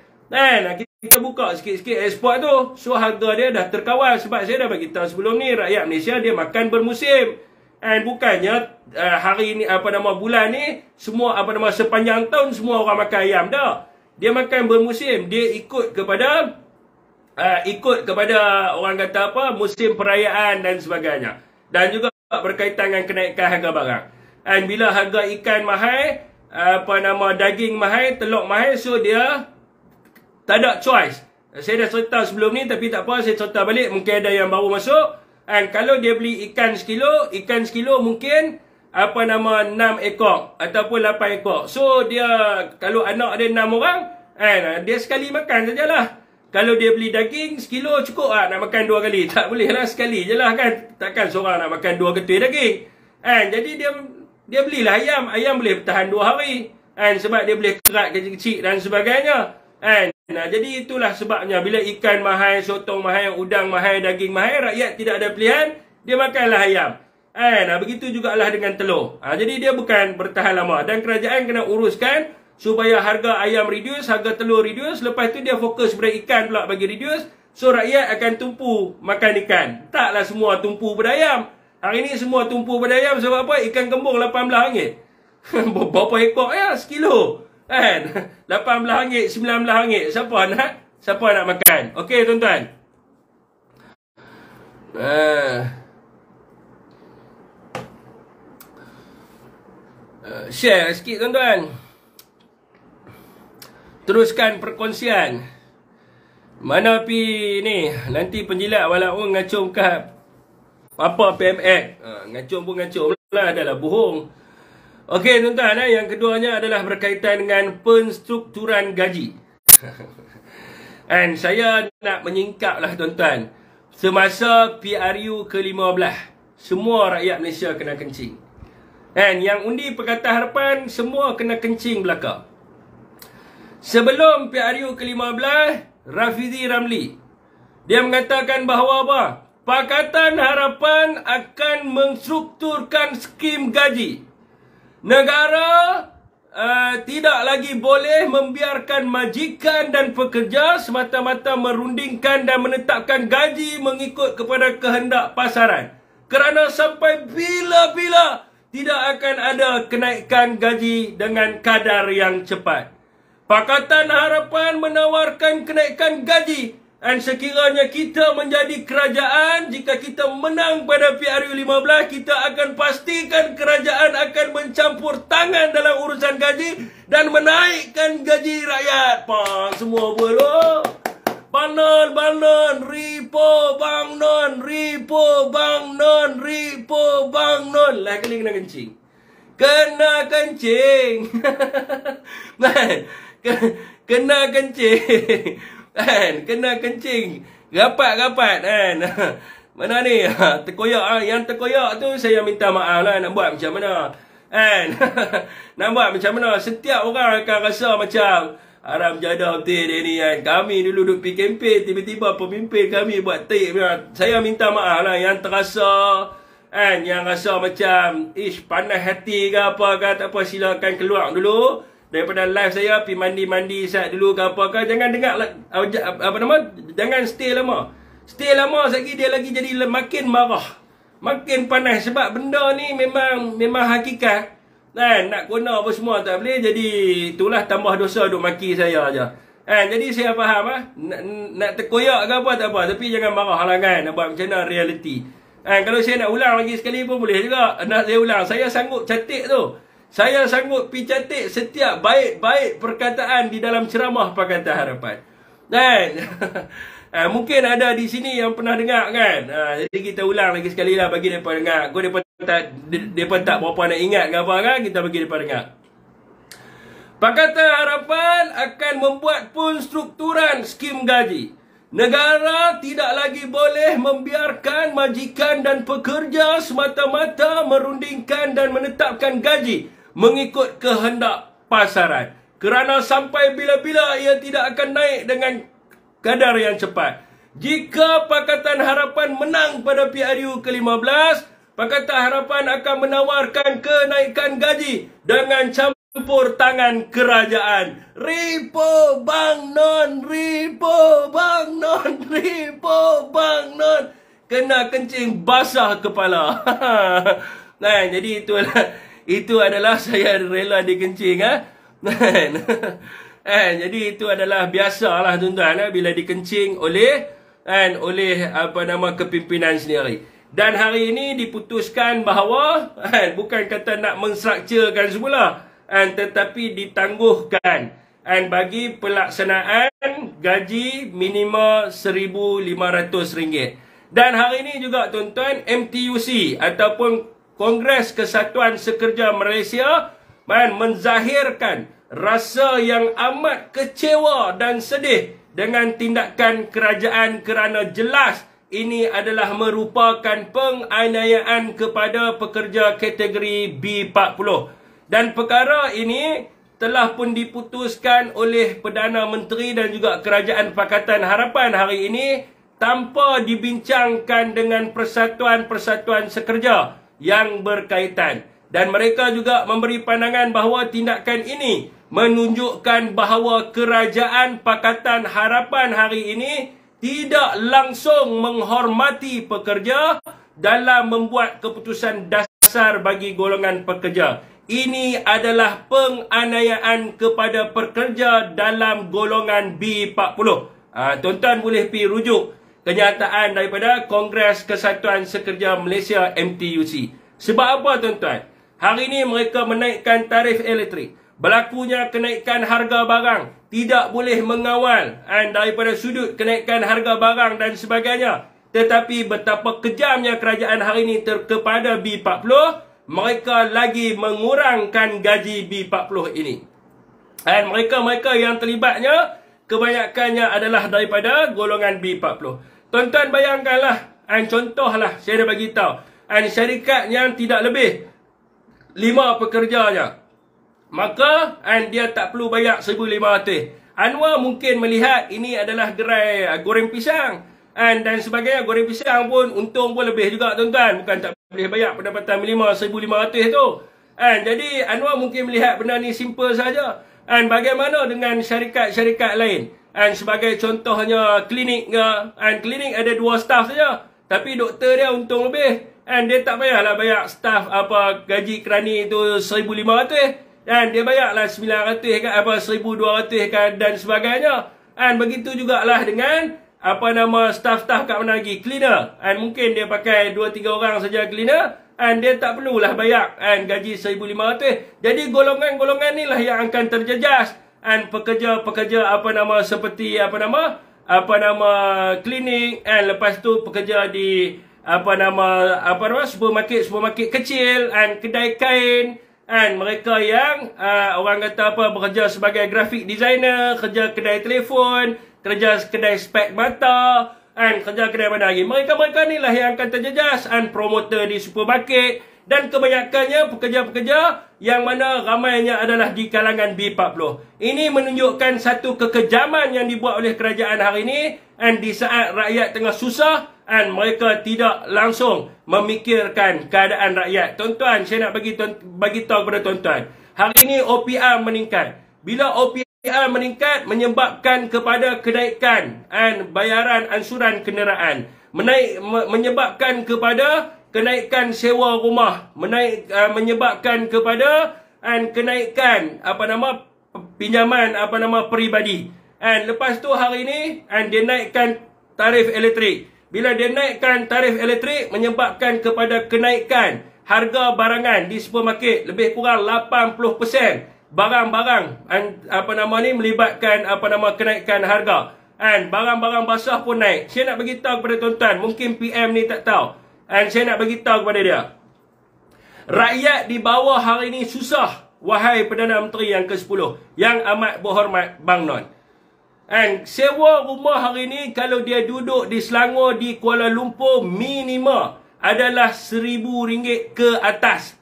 Kita buka sikit-sikit ekspor tu. So harga dia dah terkawal. Sebab saya dah bagi tahu sebelum ni, rakyat Malaysia dia makan bermusim. Bukannya hari ni bulan ni semua sepanjang tahun semua orang makan ayam dah. Dia makan bermusim. Dia ikut kepada orang kata musim perayaan dan sebagainya. Dan juga berkaitan dengan kenaikan harga barang. Bila harga ikan mahal, daging mahal, telur mahal, so dia tak ada choice. Saya dah cerita sebelum ni tapi tak apa, saya cerita balik, mungkin ada yang baru masuk. Kalau dia beli ikan sekilo mungkin 6 ekor ataupun 8 ekor. So dia kalau anak dia 6 orang, dia sekali makan sajalah. Kalau dia beli daging sekilo cukup lah nak makan 2 kali. Tak boleh lah sekali je lah kan. Takkan seorang nak makan 2 ketui daging. Jadi dia belilah ayam. Ayam boleh bertahan 2 hari. Sebab dia boleh kerat kecil-kecil dan sebagainya. Jadi itulah sebabnya. Bila ikan mahal, sotong mahal, udang mahal, daging mahal, rakyat tidak ada pilihan. Dia makanlah ayam. Begitu jugalah dengan telur. Jadi dia bukan bertahan lama. Dan kerajaan kena uruskan supaya harga ayam reduce, harga telur reduce. Lepas tu dia fokus pada ikan pula bagi reduce. So rakyat akan tumpu makan ikan. Taklah semua tumpu pada ayam. Hari ni semua tumpu pada ayam sebab apa? Ikan kembung RM18. Berapa ekor ya? Sekilo. RM18, RM19. Siapa nak makan? Okey tuan-tuan. Share sikit tuan-tuan. Teruskan perkongsian. Mana pi ni? Nanti penjilat walaupun ngacung kat apa PMX. Ngacung pun ngacung lah, adalah bohong. Okey tuan-tuan, yang keduanya adalah berkaitan dengan penstrukturan gaji. Saya nak menyingkap lah tuan-tuan. Semasa PRU ke-15, semua rakyat Malaysia kena kencing. Yang undi Pakatan Harapan, semua kena kencing belaka. Sebelum PRU ke-15, Rafizi Ramli, dia mengatakan bahawa apa? Pakatan Harapan akan menstrukturkan skim gaji. Negara tidak lagi boleh membiarkan majikan dan pekerja semata-mata merundingkan dan menetapkan gaji mengikut kepada kehendak pasaran. Kerana sampai bila-bila tidak akan ada kenaikan gaji dengan kadar yang cepat. Pakatan Harapan menawarkan kenaikan gaji. Dan sekiranya kita menjadi kerajaan, jika kita menang pada PRU 15, kita akan pastikan kerajaan akan mencampur tangan dalam urusan gaji dan menaikkan gaji rakyat. Semua boleh. Banon, ripo, bang non, ripo, bang non, ripo, bang non. Lah kali kena kencing. Kena kencing. Kena kencing. Kena kencing. Rapat-rapat. Mana ni? Terkoyak. Yang terkoyak tu saya minta maaf lah. Nak buat macam mana? Nak buat macam mana? Setiap orang akan rasa macam Haram jadah betul dia ni kan. Kami dulu duduk pergi kempen, tiba-tiba pemimpin kami buat tape. Saya minta maaf lah yang terasa kan, yang rasa macam panas hati ke apa ke, tak apa, silakan keluar dulu daripada live saya, pergi mandi-mandi sat dulu ke apa ke. Jangan dengar jangan stay lama. Stay lama lagi dia lagi jadi makin marah, makin panas, sebab benda ni memang hakikat. Nak guna apa semua tak boleh. Jadi itulah tambah dosa duk maki saya aja. Jadi saya faham nak terkoyak ke apa tak apa, tapi jangan marah lah kan. Nak buat macam mana reality. Kalau saya nak ulang lagi sekali pun boleh juga. Nak saya ulang, saya sanggup catik tu. Saya sanggup pergi catik setiap baik-baik perkataan di dalam ceramah Pakatan Harapan. Mungkin ada di sini yang pernah dengar kan. Jadi kita ulang lagi sekali lah bagi mereka dengar. Mereka tak berapa nak ingat ke apa kan. Kita bagi mereka dengar. Pakatan Harapan akan membuat pun strukturan skim gaji. Negara tidak lagi boleh membiarkan majikan dan pekerja semata-mata merundingkan dan menetapkan gaji mengikut kehendak pasaran. Kerana sampai bila-bila ia tidak akan naik dengan kadar yang cepat. Jika Pakatan Harapan menang pada PRU ke-15, Pakatan Harapan akan menawarkan kenaikan gaji dengan campur tangan kerajaan. Ripo Bang Non, Ripo Bang Non, Ripo Bang Non. Kena kencing basah kepala. Jadi itu adalah saya rela dikencing jadi itu adalah biasalah tuan-tuan bila dikencing oleh kepimpinan sendiri. Dan hari ini diputuskan bahawa bukan kata nak menstrukturkan semula, tetapi ditangguhkan bagi pelaksanaan gaji minima RM1,500. Dan hari ini juga tuan-tuan, MTUC ataupun Kongres Kesatuan Sekerja Malaysia menzahirkan rasa yang amat kecewa dan sedih dengan tindakan kerajaan kerana jelas ini adalah merupakan penganiayaan kepada pekerja kategori B40. Dan perkara ini telah pun diputuskan oleh Perdana Menteri dan juga Kerajaan Pakatan Harapan hari ini tanpa dibincangkan dengan persatuan-persatuan sekerja yang berkaitan. Dan mereka juga memberi pandangan bahawa tindakan ini menunjukkan bahawa Kerajaan Pakatan Harapan hari ini tidak langsung menghormati pekerja dalam membuat keputusan dasar bagi golongan pekerja. Ini adalah penganiayaan kepada pekerja dalam golongan B40. Tuan-tuan boleh pergi rujuk kenyataan daripada Kongres Kesatuan Sekerja Malaysia MTUC. Sebab apa tuan-tuan? Hari ini mereka menaikkan tarif elektrik. Berlakunya kenaikan harga barang. Tidak boleh mengawal daripada sudut kenaikan harga barang dan sebagainya. Tetapi betapa kejamnya kerajaan hari ini kepada B40, mereka lagi mengurangkan gaji B40 ini. Dan mereka-mereka yang terlibatnya, kebanyakannya adalah daripada golongan B40. Tuan-tuan bayangkanlah, contohlah saya dah bagi tahu, syarikat yang tidak lebih 5 pekerjanya, maka dia tak perlu bayar 1,500. Anwar mungkin melihat ini adalah gerai goreng pisang dan sebagainya. Goreng pisang pun untung pun lebih juga tuan-tuan. Bukan tak boleh bayar pendapatan minima 1,500 tu. Jadi Anwar mungkin melihat benda ni simple saja. Bagaimana dengan syarikat-syarikat lain? Sebagai contohnya klinik ke, klinik ada 2 staff saja, tapi doktor dia untung lebih. Dia tak payahlah bayar staff gaji kerani itu 1,500. Dan dia bayarlah 900 kan, 1,200 kan dan sebagainya. Begitu jugalah dengan staff-staff kat mana lagi, cleaner. Mungkin dia pakai 2-3 orang saja cleaner, dia tak perlulah bayar gaji 1,500. Jadi golongan-golongan ni lah yang akan terjejas. Pekerja-pekerja seperti klinik, lepas tu pekerja di supermarket kecil, kedai kain. Mereka yang orang kata bekerja sebagai graphic designer, kerja kedai telefon, kerja kedai spek mata, kerja kedai mana lagi. Mereka-mereka ni lah yang akan terjejas. Promoter di supermarket, dan kebanyakannya pekerja-pekerja yang mana ramainya adalah di kalangan B40. Ini menunjukkan satu kekejaman yang dibuat oleh kerajaan hari ini, dan di saat rakyat tengah susah, dan mereka tidak langsung memikirkan keadaan rakyat. Tuan-tuan, saya nak bagi tahu kepada tuan-tuan. Hari ini OPR meningkat. Bila OPR meningkat, menyebabkan kepada kenaikan bayaran ansuran kenderaan. Menyebabkan kepada kenaikan sewa rumah, menyebabkan kepada kenaikan pinjaman peribadi. Lepas tu hari ini dia naikkan tarif elektrik. Bila dia naikkan tarif elektrik, menyebabkan kepada kenaikan harga barangan di supermarket lebih kurang 80%. Barang-barang melibatkan kenaikan harga. Barang-barang basah pun naik. Saya nak bagi tahu kepada tuan-tuan, mungkin PM ni tak tahu. Saya nak bagi tahu kepada dia. Rakyat di bawah hari ini susah, wahai Perdana Menteri yang ke-10, yang amat berhormat Bang Non. Sewa rumah hari ini, kalau dia duduk di Selangor, di Kuala Lumpur, minima adalah RM1,000 ke atas.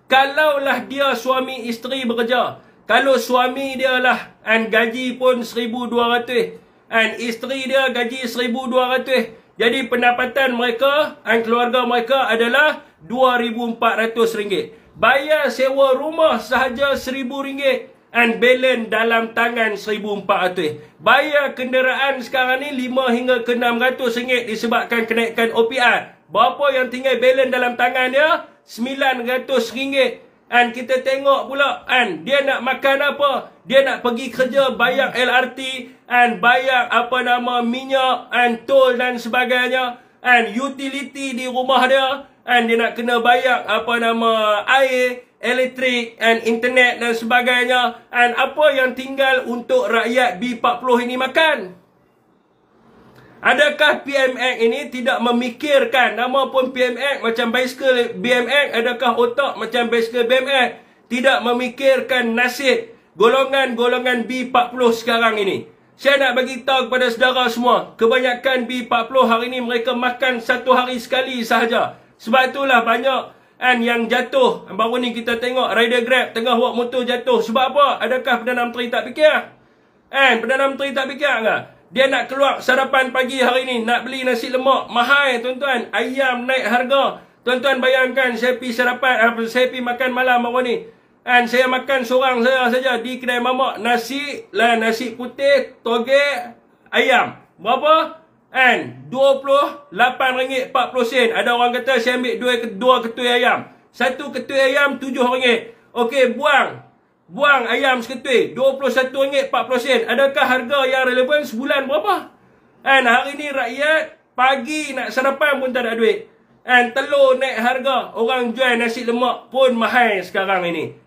Kalaulah dia suami isteri bekerja, kalau suami dia lah gaji pun RM1,200, isteri dia gaji RM1,200, jadi pendapatan mereka dan keluarga mereka adalah RM2,400. Bayar sewa rumah sahaja RM1,000 dan balance dalam tangan RM1,400. Bayar kenderaan sekarang ni RM5 hingga ke RM600 disebabkan kenaikan OPR. Berapa yang tinggal balance dalam tangan dia? RM900. Kita tengok pula, dia nak makan apa? Dia nak pergi kerja, bayar LRT, bayar minyak, tol dan sebagainya, utility di rumah dia, dia nak kena bayar air, elektrik, internet dan sebagainya. Apa yang tinggal untuk rakyat B40 ini makan? Adakah PMX ini tidak memikirkan? Nama pun PMX macam basikal BMX. Adakah otak macam basikal BMX? Tidak memikirkan nasib golongan-golongan B40 sekarang ini. Saya nak bagi tahu kepada saudara semua, kebanyakan B40 hari ini mereka makan satu hari sekali sahaja. Sebab itulah banyak yang jatuh. Baru ni kita tengok rider Grab tengah buat motor jatuh. Sebab apa? Adakah Perdana Menteri tak fikir? Perdana Menteri tak fikir ke? Dia nak keluar sarapan pagi hari ni, nak beli nasi lemak mahal, tuan-tuan. Ayam naik harga. Tuan-tuan bayangkan, saya pergi sarapan, saya pergi makan malam baru ni. Saya makan seorang saya saja di kedai mamak. Nasi putih, togek, ayam. Berapa? RM28.40. Ada orang kata saya ambil dua ketui ayam. Satu ketui ayam RM7. Okey, buang ayam seketui RM21.40. Adakah harga yang relevan sebulan berapa? Hari ni rakyat pagi nak sarapan pun tak ada duit. Telur naik harga. Orang jual nasi lemak pun mahal sekarang ini.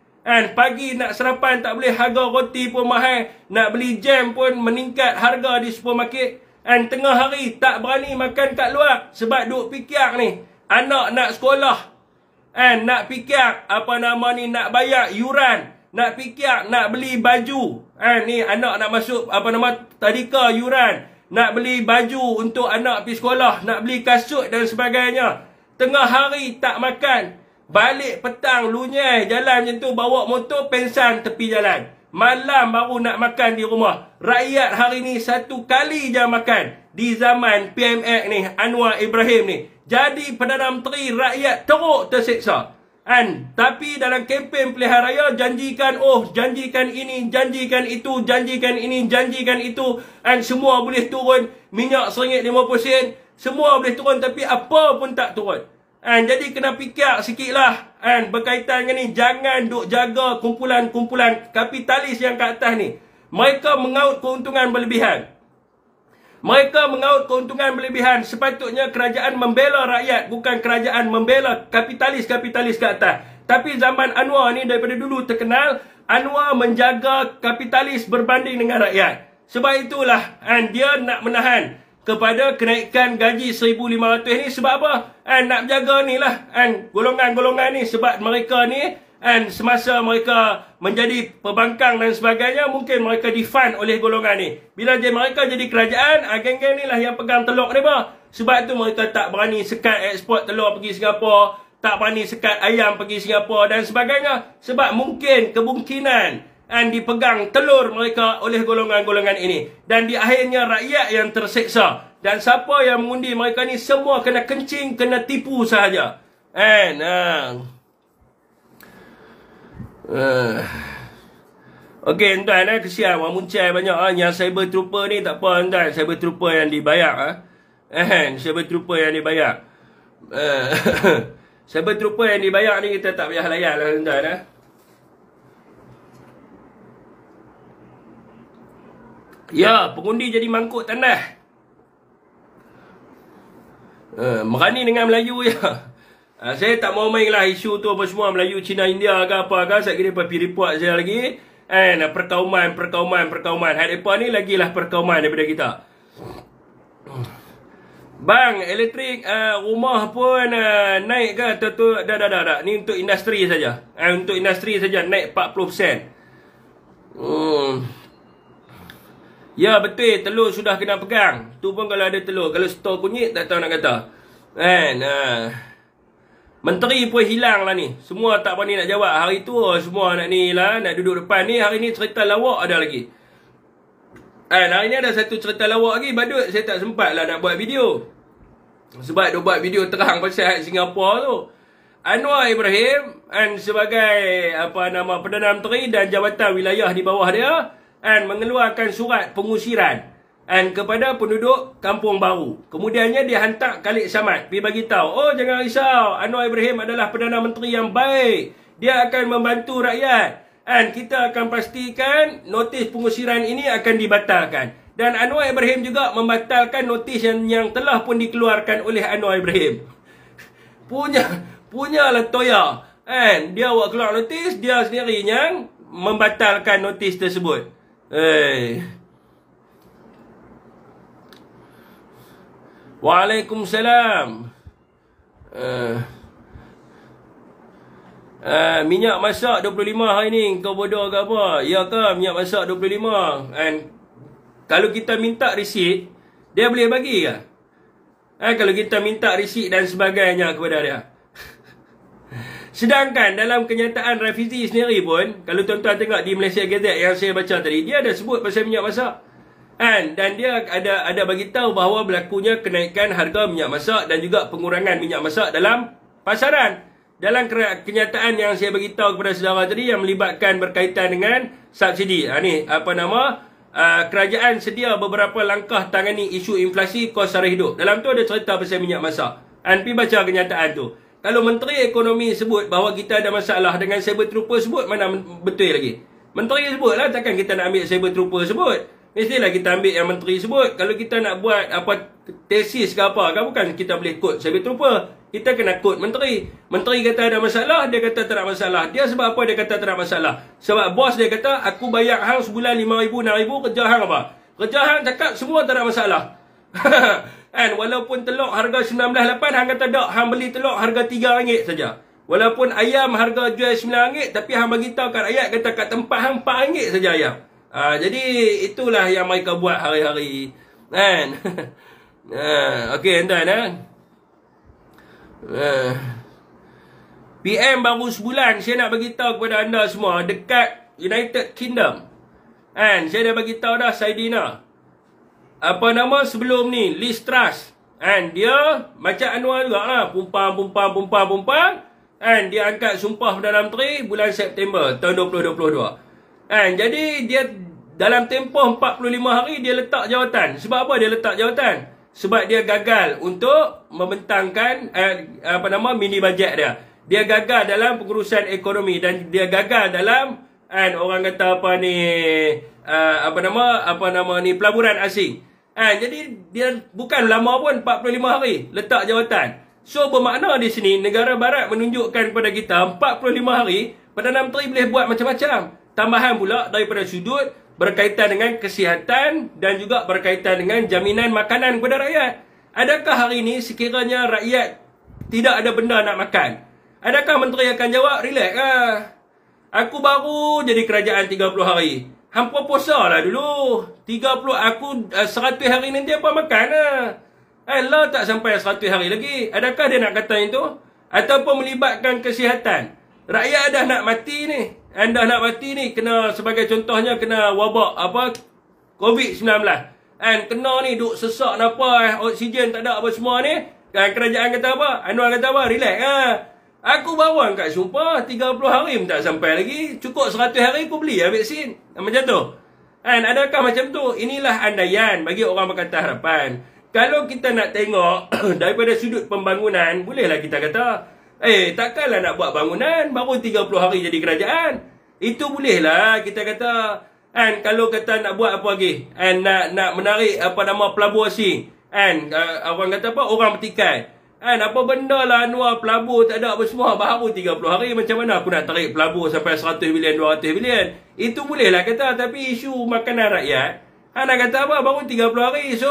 Pagi nak sarapan tak boleh, harga roti pun mahal. Nak beli jam pun meningkat harga di supermarket. Tengah hari tak berani makan kat luar sebab duk fikir ni. Anak nak sekolah. Nak fikir nak bayar yuran. Nak fikir nak beli baju. Ni anak nak masuk tadika yuran. Nak beli baju untuk anak pergi sekolah. Nak beli kasut dan sebagainya. Tengah hari tak makan. Balik petang lunyai jalan macam tu, bawa motor pensan tepi jalan. Malam baru nak makan di rumah. Rakyat hari ni satu kali je makan. Di zaman PMX ni, Anwar Ibrahim ni. Jadi Perdana Menteri, rakyat teruk terseksa. Tapi dalam kempen pilihan raya janjikan ini, janjikan itu, janjikan ini, janjikan itu, semua boleh turun. Minyak RM1.50, semua boleh turun, tapi apa pun tak turun. Jadi kena fikir sikitlah berkaitan dengan ni. Jangan duk jaga kumpulan-kumpulan kapitalis yang kat atas ni. Mereka mengaut keuntungan berlebihan. Sepatutnya kerajaan membela rakyat, bukan kerajaan membela kapitalis-kapitalis ke atas. Tapi zaman Anwar ni daripada dulu terkenal, Anwar menjaga kapitalis berbanding dengan rakyat. Sebab itulah dia nak menahan kepada kenaikan gaji 1,500 ni. Sebab apa? Nak jaga ni lah golongan-golongan ni. Sebab mereka ni semasa mereka menjadi pembangkang dan sebagainya, mungkin mereka difund oleh golongan ni. Bila mereka jadi kerajaan, geng-geng ni lah yang pegang telur ni bah. Sebab tu mereka tak berani sekat ekspor telur pergi Singapura. tak berani sekat ayam pergi Singapura dan sebagainya. Sebab mungkin kemungkinan dipegang telur mereka oleh golongan-golongan ini. Dan di akhirnya rakyat yang terseksa. Dan siapa yang mengundi mereka ni semua kena kencing, kena tipu sahaja. Okey tuan, kesian orang muncai banyak. Yang cyber trooper ni tak apa tuan, cyber trooper yang dibayar. Cyber trooper yang dibayar. Cyber trooper yang dibayar ni kita tak payah layan lah tuan. Ya, pengundi jadi mangkuk tanah. Merani dengan Melayu ya. Saya tak mau main lah isu tu apa semua Melayu, Cina, India ke apa ke. Saya kira pergi report saya lagi. Perkauman. Hadapan ni lagilah perkauman daripada kita. Bang, elektrik rumah pun naik ke? Dah. Ni untuk industri saja. Untuk industri saja naik 40%. Ya betul, telur sudah kena pegang. Tu pun kalau ada telur. Kalau stor kunyit tak tahu nak kata. Menteri pun hilang lah ni. Semua tak berani nak jawab. Hari tu semua nak ni lah, nak duduk depan ni. Hari ni cerita lawak ada lagi. Hari ni ada satu cerita lawak lagi. Badut saya tak sempat lah nak buat video. Sebab dia buat video terang pasal Singapura tu. Anwar Ibrahim sebagai Perdana Menteri dan jabatan wilayah di bawah dia mengeluarkan surat pengusiran kepada penduduk Kampung Baru. Kemudiannya dia hantar Khalid Samad pergi bagi tahu, oh jangan risau, Anwar Ibrahim adalah Perdana Menteri yang baik. Dia akan membantu rakyat. Kita akan pastikan notis pengusiran ini akan dibatalkan. Dan Anwar Ibrahim juga membatalkan notis yang telah pun dikeluarkan oleh Anwar Ibrahim. Punyalah toya. Dia buat keluar notis, dia sendiri yang membatalkan notis tersebut. Waalaikumsalam. Minyak masak 25 hari ni. Kau bodoh ke apa? Ya ke minyak masak 25? Kalau kita minta resit, dia boleh bagi ke? Kalau kita minta resit dan sebagainya kepada dia. Sedangkan dalam kenyataan Rafizi sendiri pun, kalau tuan-tuan tengok di Malaysia Gazette yang saya baca tadi, dia ada sebut pasal minyak masak. Dan dia ada bagi tahu bahawa berlakunya kenaikan harga minyak masak dan juga pengurangan minyak masak dalam pasaran. Dalam kenyataan yang saya bagi tahu kepada saudara tadi yang melibatkan berkaitan dengan subsidi. Kerajaan sedia beberapa langkah tangani isu inflasi kos sara hidup. Dalam tu ada cerita pasal minyak masak. Pergi baca kenyataan tu. Kalau Menteri Ekonomi sebut bahawa kita ada masalah dengan cyber trooper sebut, mana betul lagi? Menteri sebut lah, takkan kita nak ambil cyber trooper sebut. Mestilah kita ambil yang Menteri sebut. Kalau kita nak buat tesis ke apa, kan bukan kita boleh kod cyber trooper. Kita kena kod Menteri. Menteri kata ada masalah, dia kata tak ada masalah. Dia sebab apa dia kata tak ada masalah? Sebab bos dia kata, aku bayar hang sebulan 5,000, 6,000, kerja hang apa? Kerja hang cakap semua tak ada masalah. Walaupun telur harga 19.8, hang kata tak, hang beli telur harga RM3 saja. Walaupun ayam harga jual RM9, tapi hang bagi tahu kat rakyat kata kat tempat hang RM4 saja ayam. Jadi itulah yang mereka buat hari-hari. Okey tuan. PM baru sebulan saya nak bagi tahu kepada anda semua dekat United Kingdom. Saya dah bagi tahu dah Saidina. Sebelum ni Liz Truss. Dia macam Anwar juga lah, pumpang. Dia angkat sumpah Perdana Menteri bulan September tahun 2022. Jadi dia dalam tempoh 45 hari dia letak jawatan. Sebab apa dia letak jawatan? Sebab dia gagal untuk membentangkan mini bajet dia. Dia gagal dalam pengurusan ekonomi dan dia gagal dalam orang kata pelaburan asing. Jadi dia bukan lama pun 45 hari letak jawatan. So bermakna di sini negara barat menunjukkan kepada kita 45 hari Perdana Menteri boleh buat macam-macam. Tambahan pula daripada sudut berkaitan dengan kesihatan dan juga berkaitan dengan jaminan makanan kepada rakyat. Adakah hari ini sekiranya rakyat tidak ada benda nak makan, adakah menteri akan jawab, relax lah, aku baru jadi kerajaan 30 hari, hampa puasa lah dulu, 100 hari nanti apa makan lah. Tak sampai 100 hari lagi. Adakah dia nak kata itu? ataupun melibatkan kesihatan. Rakyat dah nak mati ni. Dah nak mati ni, kena sebagai contohnya kena wabak COVID-19. Kena ni duk sesak nafas, oksigen tak ada apa semua ni. Kerajaan kata apa? Anwar kata apa? Relax Aku bawa kat sumpah 30 hari pun tak sampai lagi. Cukup 100 hari aku beli vaksin. Macam tu. Adakah macam tu? Inilah andaian bagi orang Pakatan Harapan. Kalau kita nak tengok daripada sudut pembangunan, bolehlah kita kata, takkanlah nak buat bangunan baru 30 hari jadi kerajaan. Itu bolehlah kita kata. Kalau kata nak buat apa lagi? Nak menarik pelabur asing. Orang kata apa? Orang bertikai. Apa benda lah Anwar pelabur tak ada apa semua. Baru 30 hari macam mana aku nak tarik pelabur sampai 100 bilion, 200 bilion. Itu bolehlah kata. Tapi isu makanan rakyat, nak kata apa? Baru 30 hari. So,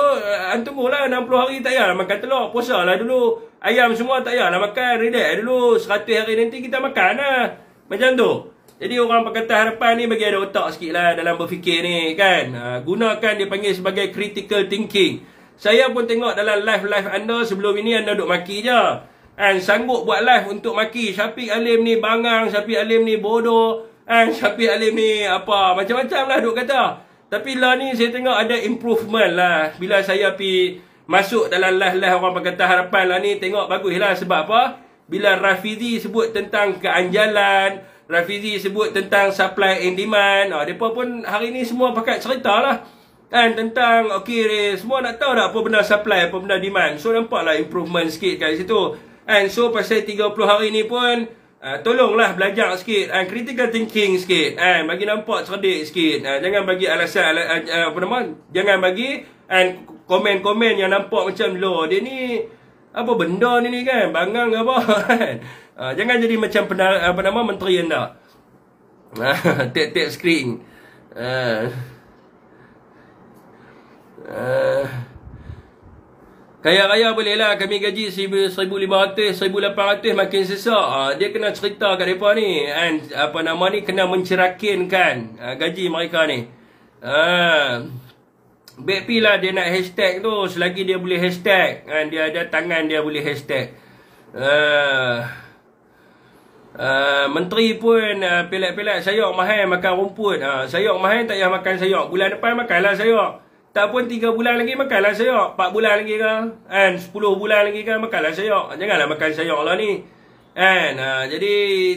tunggulah 60 hari tak payahlah makan telur. Puasa lah dulu. Ayam semua tak payahlah makan. Relax dulu. 100 hari nanti kita makan lah. Macam tu. Jadi orang Pakatan Harapan ni bagi ada otak sikit lah dalam berfikir ni kan. Gunakan dia panggil sebagai critical thinking. Saya pun tengok dalam live anda sebelum ini anda duk maki je. Sanggup buat live untuk maki. Syafiq Alim ni bangang, Syafiq Alim ni bodoh. Syafiq Alim ni apa, macam-macam lah duk kata. Tapi lah ni saya tengok ada improvement lah. Bila saya pergi masuk dalam live orang Pakatan Harapan lah ni, tengok bagus lah. Sebab apa? Bila Rafizi sebut tentang keanjalan, Rafizi sebut tentang supply and demand, mereka pun hari ni semua pakai cerita lah. Tentang semua nak tahu tak apa benda supply, apa benda demand. So nampaklah improvement sikit kat situ. So pasal 30 hari ni pun tolonglah belajar sikit, critical thinking sikit, bagi nampak cerdik sikit. Jangan bagi alasan jangan bagi komen-komen yang nampak macam loh dia ni apa benda ni kan, bangang apa kan. Jangan jadi macam menteri anda. Tek screen. Kaya raya boleh lah kami gaji 1,500, 1,800 makin sesak. Dia kena cerita kat mereka ni kena mencerakinkan gaji mereka ni. BP lah dia nak hashtag tu. Selagi dia boleh hashtag, dia ada tangan dia boleh hashtag. Menteri pun pelak-pelak sayok mahal makan rumput. Sayok mahal tak payah makan sayok. Bulan depan makanlah sayok. Tak pun 3 bulan lagi makanlah sayok. 4 bulan lagi kan, 10 bulan lagi kan makanlah sayok. Janganlah makan sayok lah ni. Jadi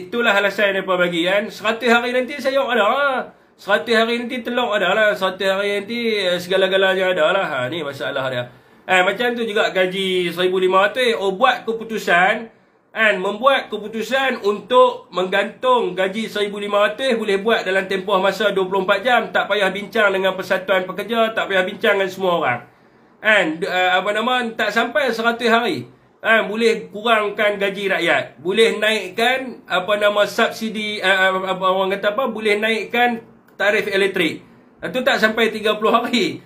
itulah alasan mereka bagi 100 hari nanti sayok ada lah. 100 hari nanti telur ada lah. 100 hari nanti segala-galanya ada lah. Ni masalah dia. Macam tu juga gaji 1,500. Buat keputusan, membuat keputusan untuk menggantung gaji 1,500 boleh buat dalam tempoh masa 24 jam. Tak payah bincang dengan Persatuan Pekerja, tak payah bincang dengan semua orang. Tak sampai 100 hari. Boleh kurangkan gaji rakyat. Boleh naikkan subsidi, orang kata boleh naikkan tarif elektrik. Itu tak sampai 30 hari.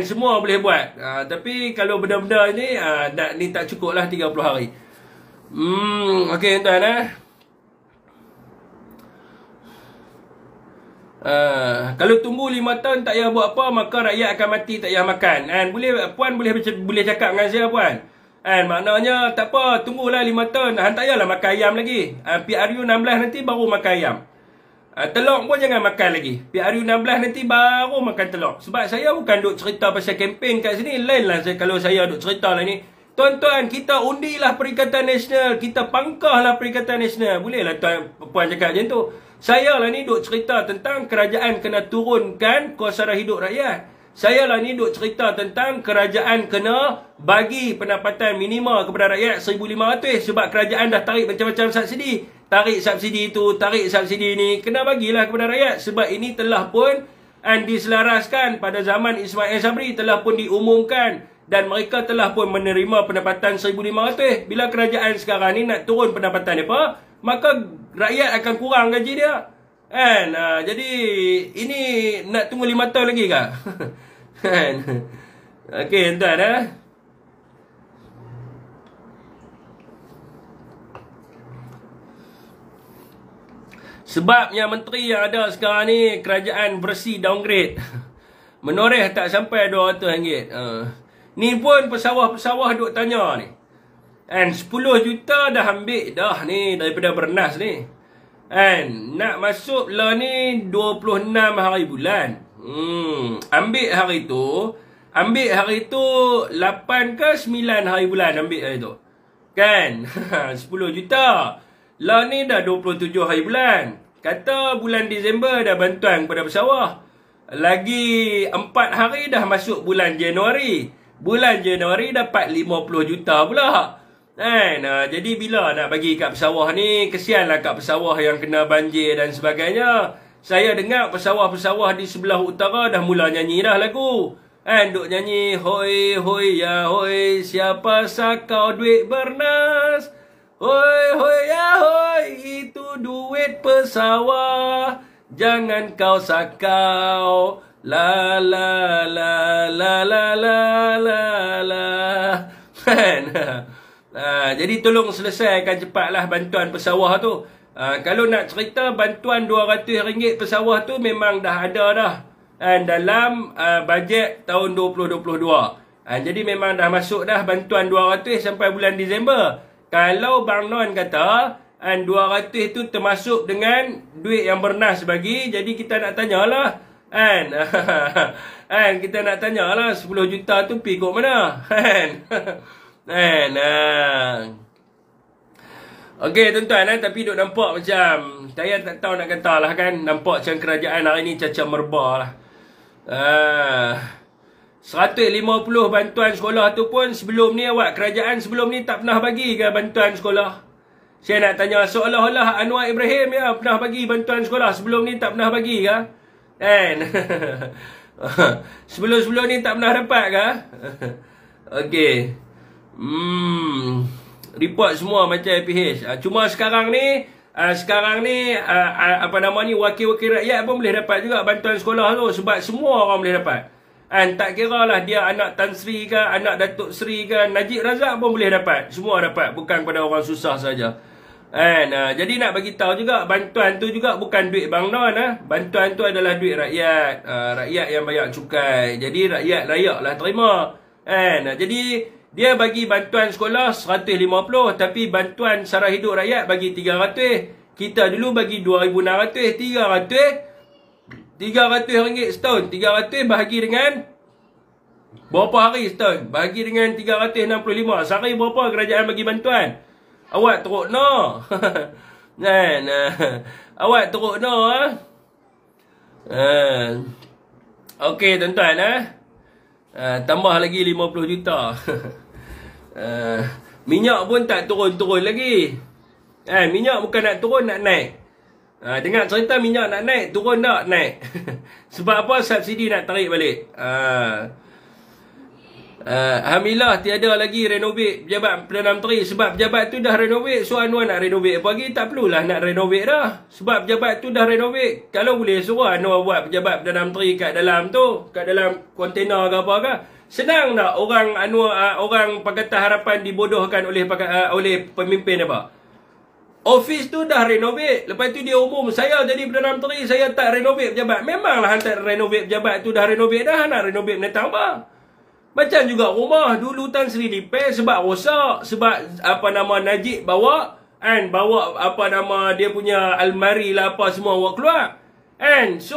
Semua boleh buat. Tapi kalau benda-benda ni ni tak cukup lah 30 hari. Okey tuan kalau tunggu 5 tahun tak payah buat apa, maka rakyat akan mati tak payah makan. Puan boleh cakap dengan saya puan. Maknanya tak apa, tunggulah 5 tahun. Tak payahlah makan ayam lagi. PRU 16 nanti baru makan ayam. Telur pun jangan makan lagi. PRU 16 nanti baru makan telur. Sebab saya bukan duk cerita pasal kempen kat sini. Lain lah kalau saya duk cerita lah ni. Tuan-tuan, kita undilah Perikatan Nasional. Kita pangkahlah Perikatan Nasional. Bolehlah puan cakap macam tu. Saya lah ni duk cerita tentang kerajaan kena turunkan kos sara hidup rakyat. Saya lah ni duk cerita tentang kerajaan kena bagi pendapatan minima kepada rakyat 1,500. Sebab kerajaan dah tarik macam-macam subsidi. Tarik subsidi tu, tarik subsidi ni. Kena bagilah kepada rakyat. Sebab ini telah pun diselaraskan pada zaman Ismail Sabri. Telah pun diumumkan. Dan mereka telah pun menerima pendapatan 1,500. Bila kerajaan sekarang ni nak turun pendapatan mereka, maka rakyat akan kurang gaji dia. Jadi ini nak tunggu 5 tahun lagi kah? Okey tuan Sebabnya menteri yang ada sekarang ni kerajaan bersih downgrade. Menoreh tak sampai RM200. Ni pun pesawah-pesawah duk tanya ni. And 10 juta dah ambil dah ni daripada Bernas ni. And nak masuk lah ni 26 hari bulan. Ambil hari tu 8 ke 9 hari bulan ambil hari tu. Kan? 10 juta. Lah ni dah 27 hari bulan. Kata bulan Disember dah bantuan kepada pesawah. Lagi 4 hari dah masuk bulan Januari. Bulan Januari dapat 50 juta pula. Kan? Jadi bila nak bagi kat pesawah ni, kesianlah kat pesawah yang kena banjir dan sebagainya. Saya dengar pesawah-pesawah di sebelah utara dah mula nyanyi dah lagu. Kan? Duk nyanyi, hoi hoi ya hoi, siapa sakau duit Bernas. Hoi hoi ya hoi, itu duit pesawah. Jangan kau sakau. La la la la la la la la. Kan? Jadi tolong selesaikan cepatlah bantuan pesawah tu. Kalau nak cerita bantuan RM200 pesawah tu memang dah ada dah. Dalam bajet tahun 2022. Jadi memang dah masuk dah bantuan 200 sampai bulan Disember. Kalau Bang Non kata 200 tu termasuk dengan duit yang Bernas bagi, jadi kita nak tanyalah. Kita nak tanyalah 10 juta tu pergi kat mana? Okey tuan-tuan, tapi duk nampak macam, saya tak tahu nak kata lah kan, nampak macam kerajaan hari ni cacat merbah lah. 150 bantuan sekolah tu pun sebelum ni kerajaan sebelum ni tak pernah bagi ke bantuan sekolah. Saya nak tanya, seolah-olah Anwar Ibrahim ya pernah bagi bantuan sekolah, sebelum ni tak pernah bagi ke? Sebelum-sebelum ni tak pernah dapat ke? Okey. Report semua macam APH. Cuma sekarang ni wakil-wakil rakyat pun boleh dapat juga bantuan sekolah tu, sebab semua orang boleh dapat. Tak kira lah dia anak Tan Sri ke, anak Datuk Sri ke, Najib Razak pun boleh dapat. Semua dapat, bukan pada orang susah saja. Jadi nak bagi tahu juga, bantuan tu juga bukan duit Bang Non. Bantuan tu adalah duit rakyat. Rakyat yang bayar cukai. Jadi rakyat layaklah terima. Jadi dia bagi bantuan sekolah 150, tapi bantuan sara hidup rakyat bagi 300. Kita dulu bagi 2,600, 300 ringgit setahun. 300 bahagi dengan berapa hari setahun? Bahagi dengan 365. Sehari berapa kerajaan bagi bantuan? Awak teruk no. Awak teruk no. Okey tuan-tuan, tambah lagi 50 juta. Minyak pun tak turun-turun lagi. Minyak bukan nak turun, nak naik. Dengar cerita minyak nak naik, turun tak? Naik. Sebab apa? Subsidi nak tarik balik. Alhamdulillah tiada lagi renovate pejabat Perdana Menteri. Sebab pejabat tu dah renovate, so Anwar nak renovate apa lagi? Tak perlulah nak renovate dah. Sebab pejabat tu dah renovate. Kalau boleh suruh Anwar buat pejabat Perdana Menteri kat dalam tu, kat dalam kontainer ke apa ke, senang tak orang orang Pakatan Harapan dibodohkan oleh pemimpin apa? Office tu dah renovate. Lepas tu dia umum, saya jadi Perdana Menteri, saya tak renovate pejabat. Memanglah hantar renovate pejabat tu dah renovate dah, nak renovate menetang apa? Macam juga rumah dulu Tan Sri repair sebab rosak, sebab Najib bawa dia punya almari lah apa semua awak keluar. So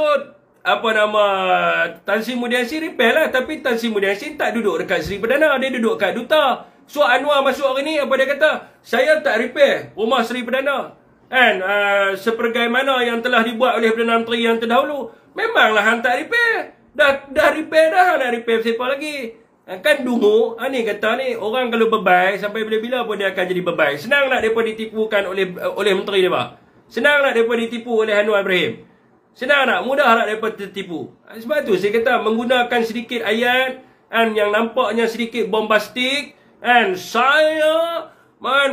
Tan Sri Mulyassin repair lah, tapi Tan Sri Mulyassin tak duduk dekat Sri Perdana, dia duduk kat duta. So Anwar masuk hari ni, apa dia kata? Saya tak repair rumah Sri Perdana. Sepergai mana yang telah dibuat oleh Perdana Menteri yang terdahulu. Memanglah hang tak repair. Dah repair dah, nak repair siapa lagi? Kan dungu, ni kata ni, orang kalau bebai, sampai bila-bila pun dia akan jadi bebai. Senang nak mereka ditipukan oleh menteri dia, Pak. Senang nak mereka ditipu oleh Anwar Ibrahim. Senang nak, mudah nak mereka tertipu. Sebab tu saya kata, menggunakan sedikit ayat, yang nampaknya sedikit bombastik, saya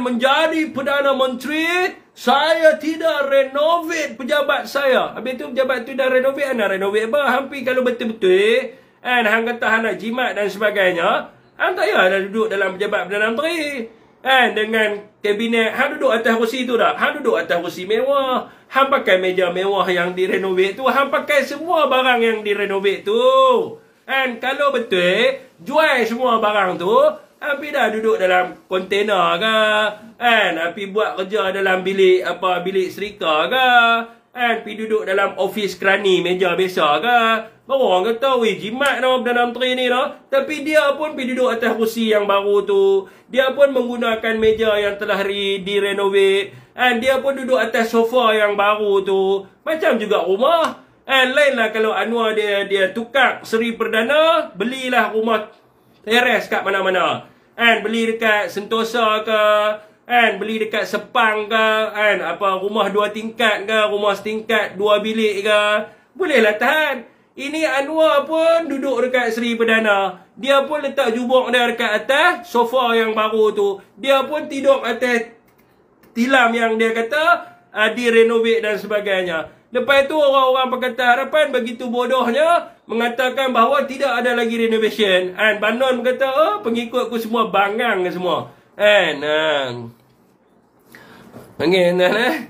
menjadi Perdana Menteri, saya tidak renovate pejabat saya. Habis tu pejabat tu dah renovate, nak renovate apa? Hampir kalau betul-betul, hang kata hang nak jimat dan sebagainya, hang tak payah dah duduk dalam pejabat Perdana Menteri. Dengan kabinet, hang duduk atas kursi tu tak? Hang duduk atas kursi mewah. Hang pakai meja mewah yang direnovate tu. Hang pakai semua barang yang direnovate tu. Kalau betul, jual semua barang tu. Api dah duduk dalam kontena ke, kan? Api buat kerja dalam bilik bilik serika ke, kan? Api duduk dalam office kerani meja biasa ke. Baru orang kata, weh, jimat no Perdana Menteri ni no. Tapi dia pun pergi duduk atas kursi yang baru tu. Dia pun menggunakan meja yang telah direnovate. And dia pun duduk atas sofa yang baru tu. Macam juga rumah. And lain lah kalau Anwar dia tukar Seri Perdana, belilah rumah teres kat mana-mana. And beli dekat Sentosa ke, and beli dekat Sepang ke, and rumah 2 tingkat ke, rumah setingkat 2 bilik ke. Bolehlah tahan. Ini Anwar pun duduk dekat Seri Perdana. Dia pun letak jubuk dia dekat atas sofa yang baru tu. Dia pun tidur atas tilam yang dia kata direnovate dan sebagainya. Lepas tu orang-orang Pakatan Harapan begitu bodohnya mengatakan bahawa tidak ada lagi renovation. And Banon berkata, oh, pengikutku semua bangang semua. And panggil dah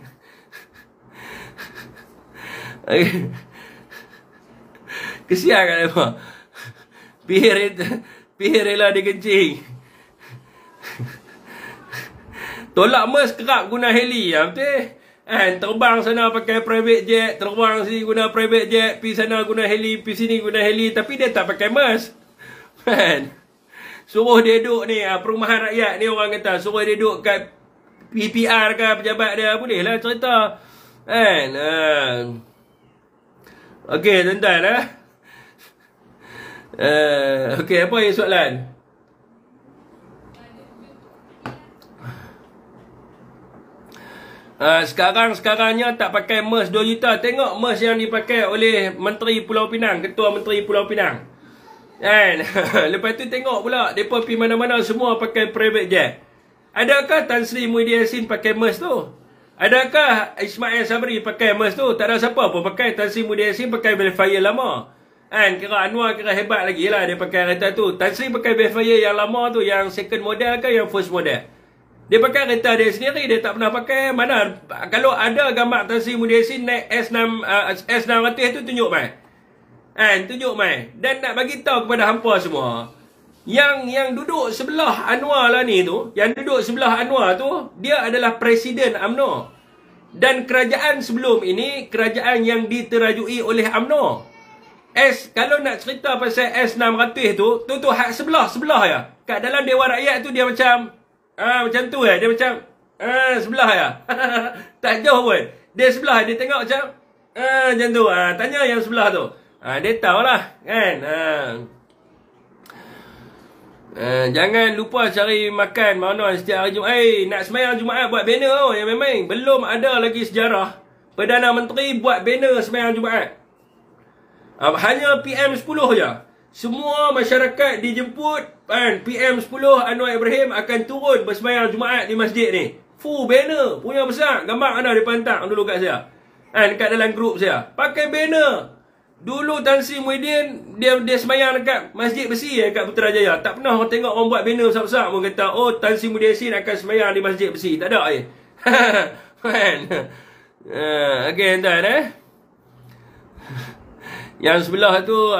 kesian kan apa? Pihir rela dia kencing. Tolak mes kerap guna heli. Betul? Terbang sana pakai private jet, terbang sini guna private jet, pergi sana guna heli, pergi sini guna heli. Tapi dia tak pakai mes. Kan? Suruh dia duduk ni, perumahan rakyat ni orang kata, suruh dia duduk kat PPR ke pejabat dia, bolehlah cerita. Kan? Okey, tuan-tuan lah. Okey, apa yang soalan? Sekarangnya tak pakai MERS 2 juta. Tengok MERS yang dipakai oleh Menteri Pulau Pinang, Ketua Menteri Pulau Pinang. Kan? Lepas tu tengok pula mereka pergi mana-mana semua pakai private jet. Adakah Tan Sri Muhyiddin Yassin pakai MERS tu? Adakah Ismail Sabri pakai MERS tu? Tak ada siapa pun pakai. Tan Sri Muhyiddin Yassin pakai Belfire lama. Kan? Kira Anwar kira hebat lagi lah dia pakai kereta tu. Tan Sri pakai Belfire yang lama tu, yang second model ke yang first model? Dia pakai kereta dia sendiri, dia tak pernah pakai mana. Kalau ada gambar Tan Sri Muhyiddin Yassin naik S600 tu, tunjuk mai. Kan? Tunjuk mai. Dan nak bagi tahu kepada hampa semua, yang duduk sebelah Anwar lah ni tu, yang duduk sebelah Anwar tu, dia adalah Presiden UMNO. Dan kerajaan sebelum ini, kerajaan yang diterajui oleh UMNO. Kalau nak cerita pasal S600 tu hak sebelah ya. Kat dalam Dewan Rakyat tu dia macam tu ya. Dia macam sebelah ya. Tak jauh pun. Dia sebelah, dia tengok macam macam tu. Tanya yang sebelah tu. Dia tahulah kan. Jangan lupa cari makan mana setiap hari Jumaat. Nak sembahyang Jumaat buat banner yang memang belum ada lagi sejarah Perdana Menteri buat banner sembahyang Jumaat. Hanya PM10 je. Semua masyarakat dijemput, kan? PM10 Anwar Ibrahim akan turun bersembahyang Jumaat di masjid ni. Full banner, punya besar. Gambar mana dia pantang dulu kat saya. Dekat dalam grup saya. Pakai banner. Dulu Tan Sri Muhyiddin dia sembahyang dekat Masjid Besi kat Putrajaya. Tak pernah orang tengok orang buat banner besar-besar pun kata, oh, Tan Sri Muhyiddin Yassin akan sembahyang di Masjid Besi. Tak ada kan? Okey, tuan Yang sebelah tu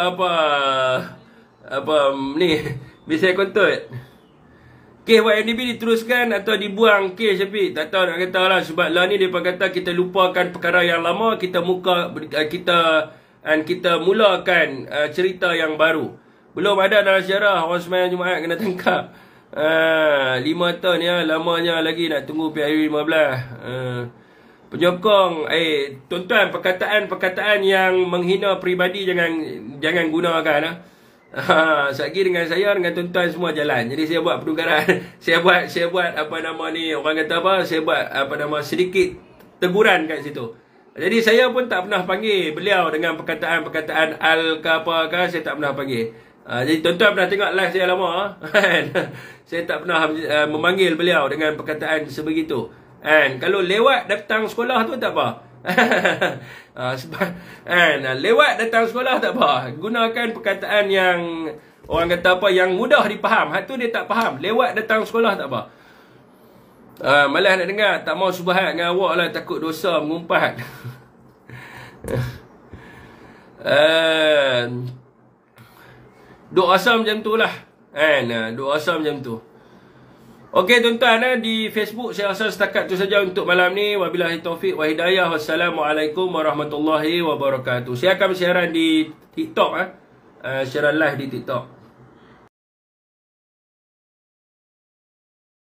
ni bisa kontut. Kes YNDP diteruskan atau dibuang kes Syafiq? Tak tahu nak kata lah. Sebab lah ni dia kata kita lupakan perkara yang lama, kita mulakan cerita yang baru. Belum ada dalam sejarah orang sembahyang Jumaat kena tangkap. 5 tahun ya, lamanya lagi nak tunggu PRU 15. Penyokong, tuan-tuan, perkataan yang menghina peribadi jangan gunakan. Sekali dengan saya, dengan tuan-tuan semua jalan. Jadi saya buat penugaran. saya buat orang kata apa? Saya buat sedikit teguran kat situ. Jadi saya pun tak pernah panggil beliau dengan perkataan al ke apa ke, saya tak pernah panggil. Jadi tuan-tuan pernah tengok live saya lama. Saya tak pernah memanggil beliau dengan perkataan sebegitu. Kalau lewat datang sekolah tu tak apa. Lewat datang sekolah tak apa. Gunakan perkataan yang orang kata apa, yang mudah dipaham. Hak tu dia tak faham. Lewat datang sekolah tak apa. Malas nak dengar. Tak mau subahat dengan awak lah. Takut dosa mengumpat. Duk rasa macam tu lah. Duk rasa macam tu. Okey tuan-tuan, di Facebook saya rasa setakat tu saja untuk malam ni. Wabillahi taufiq wa hidayah. Wassalamualaikum warahmatullahi wabarakatuh. Saya akan bersiaran di TikTok, siaran live di TikTok.